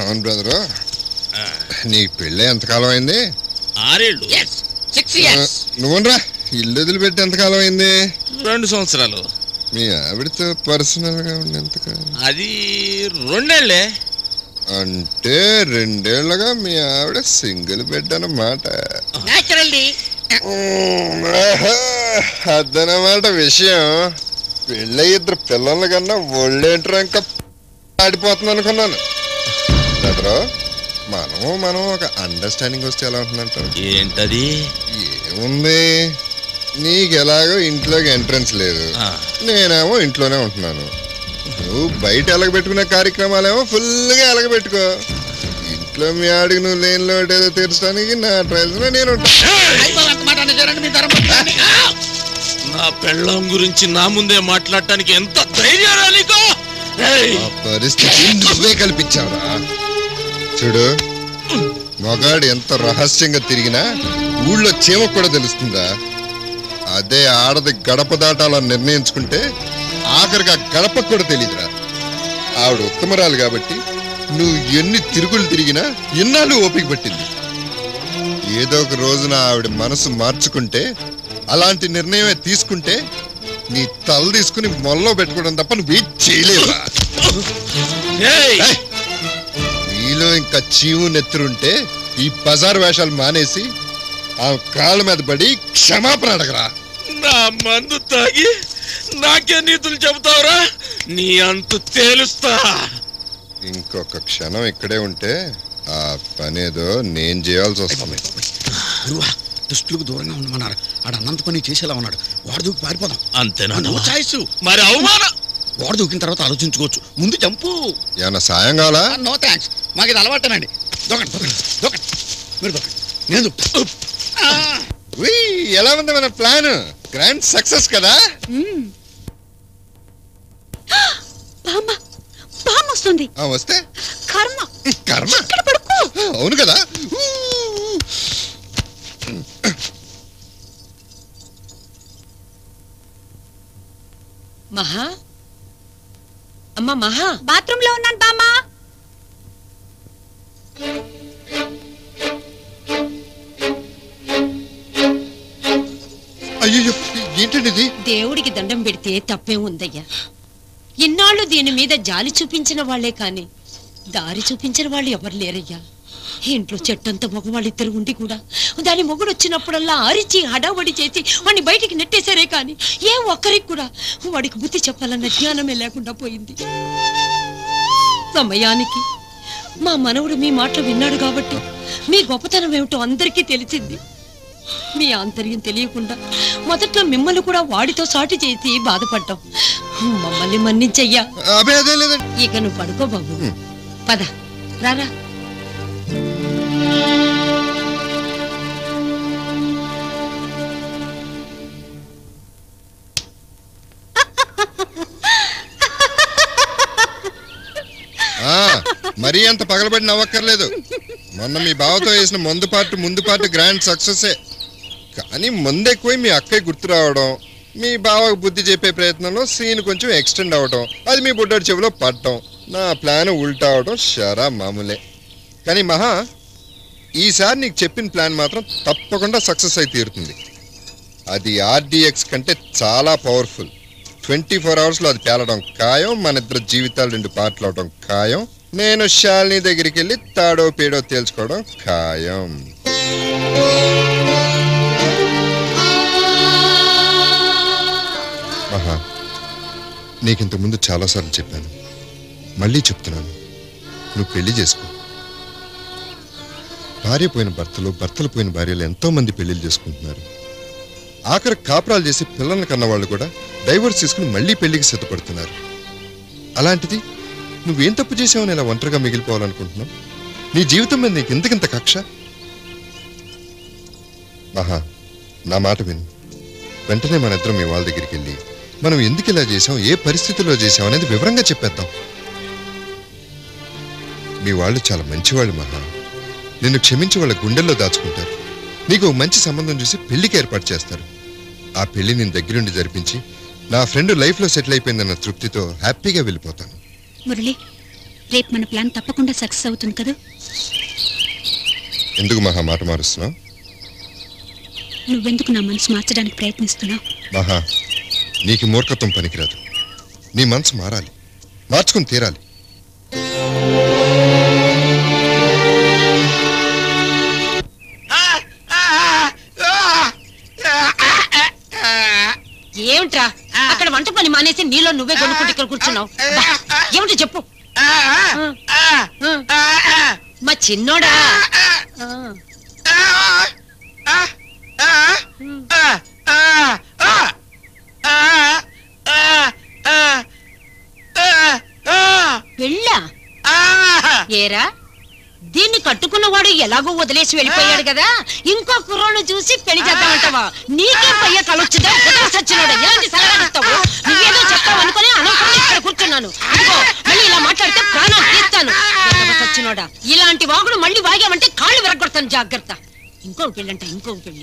అవును బ్రదరు, నీ పెళ్ళి ఎంతకాలం అయింది? 6 ఏళ్ళు. నువ్వురా, ఇల్లు వదిలిపెట్టి ఎంతకాలం అయింది? 2 సంవత్సరాలు. మీ ఆవిడతో పర్సనల్ గా ఉండి ఎంతకాలం? అది 2 ఏళ్లే. అంటే 2 ఏళ్లుగా మీ ఆవిడ సింగిల్ బెడ్ అన్నమాట. అదనమాట విషయం. పెళ్ళి 2 పిల్లల కన్నా ఒళ్ళేంట్రా ఇంకా ఆడిపోతుంది అనుకున్నాను. బ్రదరు, మనం ఒక అండర్స్టాండింగ్ వస్తే ఎలా ఉంటుందంటారు? ఏంటది? ఏముంది, నీకు ఎలాగో ఇంట్లోకి ఎంట్రన్స్ లేదు, నేనేమో ఇంట్లోనే ఉంటున్నాను. నువ్వు బయట ఎలగబెట్టుకునే కార్యక్రమాలేమో ఫుల్గా ఎలగబెట్టుకో. ఇంట్లో మీ ఆడికి నువ్వు లేని లోటు ఏదో తీర్చడానికి నా ట్రైల్స్ లో నేను నా పెళ్ళం గురించి నా ముందే మాట్లాడటానికి ఎంత ధైర్యం నీకు? పరిస్థితి నువ్వే కల్పించావురా. చూడు, మగాడు ఎంత రహస్యంగా తిరిగినా ఊళ్ళో చీమకు కూడా తెలుస్తుందా? అదే ఆడది గడప దాటాలని నిర్ణయించుకుంటే ఆఖరికి ఆ గడపకు కూడా తెలియదురా. ఆవిడ ఉత్తమరాలు కాబట్టి నువ్వు ఎన్ని తిరుగులు తిరిగినా ఎన్నాళ్ళు ఓపిక పట్టింది. ఏదో ఒక రోజున ఆవిడ మనసు మార్చుకుంటే, అలాంటి నిర్ణయమే తీసుకుంటే నీ తల తీసుకుని మొల్లో పెట్టుకోవడం తప్ప నువ్వు వెయిట్ చేయలేవా? నీలో ఇంకా చీవు నెత్తురుంటే ఈ బజార్ వేషాలు మానేసి ఆ కాళ్ళ మీద పడి క్షమాపణ అడగరా. నా మందు తాగి నాకే నీతులు చెబుతావురా? నీ అంతు తేలుస్తా. ఇంకొక క్షణం ఇక్కడే ఉంటే ఆ పనేదో నేను చేయాల్సి వస్తుంది. దుస్తులకు దూరంగా ఉండమన్నారు. ఆడ అన్నంత పని చేసేలా ఉన్నాడు. వాడు దూకి పారిపోదాం. అంతేనా? చాయిస్. మరి అవమానం. వాడు దూకిన తర్వాత ఆలోచించుకోవచ్చు. ముందు చంపు. ఏమన్నా సాయం కావాలా? నో థ్యాంక్స్, మాకు ఇది అలవాటేనండి. దూకండి దూకండి దూకండి, మీరు దూకండి, నేను ఎలా ఉంది మన ప్లాన్? గ్రాండ్ సక్సెస్ కదా? పాము వస్తుంది. వస్తే కర్మ కర్మ ఇక్కడ పడుకో. అవును కదా. మహా అమ్మా మహా బాత్రూమ్ లో ఉన్నాను బామ్మా. అయ్యో ఏంటండి ఇది? దేవుడికి దండం పెడితే తప్పే ఉందయ్యా. ఇన్నాళ్ళు దీని మీద జాలి చూపించిన వాళ్లే కాని దారి చూపించిన వాళ్ళు ఎవరు లేరయ్యా. ఇంట్లో చెట్టంత మగవాళ్ళిద్దరు ఉండి కూడా దాని మొగుడు వచ్చినప్పుడల్లా అరిచి హడావడి చేసి వాడిని బయటికి నెట్టేశారే కాని ఏ ఒక్కరికి కూడా వాడికి బుద్ధి చెప్పాలన్న జ్ఞానమే లేకుండా పోయింది. సమయానికి మా మనవడు మీ మాటలు విన్నాడు కాబట్టి మీ గొప్పతనం ఏమిటో అందరికీ తెలిసింది. మీ ఆంతర్యం తెలియకుండా మొదట్లో మిమ్మల్ని కూడా వాడితో సాటి చేసి బాధపడ్డాం. మమ్మల్ని మన్నించయ్యా. ఇక నువ్వు పడుకో బాబు. పద రారా. మరీ అంత పగలబడి నవ్వక్కర్లేదు. మొన్న మీ బావతో వేసిన ముందు పార్ట్ గ్రాండ్ సక్సెసే. కానీ ముందు ఎక్కువ మీ అక్కయ్య గుర్తు రావడం, మీ బావకు బుద్ధి చెప్పే ప్రయత్నంలో సీన్ కొంచెం ఎక్స్టెండ్ అవడం, అది మీ బుడ్డడి చెవిలో పడటం, నా ప్లాన్ ఉల్టా అవడం షరా మామూలే. కానీ మహా, ఈసారి నీకు చెప్పిన ప్లాన్ మాత్రం తప్పకుండా సక్సెస్ అయి తీరుతుంది. అది RDX కంటే చాలా పవర్ఫుల్. 24 అవర్స్లో అది పేలడం ఖాయం. మన ఇద్దరు జీవితాలు 2 పార్ట్లు అవడం ఖాయం. నేను శాలిని దగ్గరికి వెళ్ళి తాడో పేడో తేల్చుకోవడం ఖాయం. మహా, నీకింత ముందు చాలాసార్లు చెప్పాను, మళ్ళీ చెప్తున్నాను, నువ్వు పెళ్లి చేసుకో. భార్య పోయిన భర్తలు పోయిన భార్యలు ఎంతో మంది పెళ్లిళ్ళు చేసుకుంటున్నారు. ఆఖరి కాపురాలు చేసి పిల్లల్ని కన్నవాళ్ళు కూడా డైవర్స్ తీసుకుని మళ్ళీ పెళ్లికి సిద్ధపడుతున్నారు. అలాంటిది నువ్వేం తప్పు చేసావని ఇలా ఒంటరిగా మిగిలిపోవాలనుకుంటున్నావు? నీ జీవితం మీద నీకు ఇంతకింత కక్ష? మహా, నా మాట విను. వెంటనే మన ఇద్దరం మీ వాళ్ళ దగ్గరికి వెళ్ళి మనం ఎందుకు ఇలా చేసాం, ఏ పరిస్థితుల్లో చేసాం అనేది వివరంగా చెప్పేద్దాం. మీ వాళ్ళు చాలా మంచివాళ్ళు మహా. నిన్ను క్షమించి వాళ్ళ గుండెల్లో దాచుకుంటారు. నీకు మంచి సంబంధం చూసి పెళ్లికి ఏర్పాటు చేస్తారు. ఆ పెళ్లి నేను దగ్గరుండి జరిపించి నా ఫ్రెండ్ లైఫ్లో సెటిల్ అయిపోయిందన్న తృప్తితో హ్యాపీగా వెళ్ళిపోతాను. మురళి, రేపు మన ప్లాన్ తప్పకుండా సక్సెస్ అవుతుంది కదా? ఎందుకు మహా మాట మారుస్తున్నావు? నువ్వెందుకు నా మనసు మార్చడానికి ప్రయత్నిస్తున్నావు? మహా, నీకు మూర్ఖత్వం పనికిరాదు. నీ మనసు మారాలి, మార్చుకుని తీరాలి. ఏమిట్రా అక్కడ వంట పని మానేసి నీలో నువ్వే కొనుక్కుంటే ఇక్కడ కూర్చున్నావు? ఏమిటి చెప్పు. మా చిన్నోడా పెళ్ళా? ఏరా, దీన్ని కట్టుకున్నవాడు ఎలాగో వదిలేసి వెళ్ళిపోయాడు కదా, ఇంకో కుర్రోడు చూసి పెళ్లి చేద్దామంటావా? నీకే పయ్య కలొచ్చుదా? సచ్చినోడా, ఎలాంటి సలహా ఇస్తావు? నువ్వేదో చెప్తావు అనుకుని అనవసరంగా ఇక్కడ కూర్చున్నాను. ఇదిగో, మళ్ళీ ఇలా మాట్లాడితే ప్రాణాలు తీస్తాను. సచ్చినోడా, ఇలాంటి వాగుడు మళ్ళీ వాగామంటే కాళ్ళు విరగొడతాను. జాగ్రత్త. ఇంకో పెళ్ళంట, ఇంకో పెళ్లి.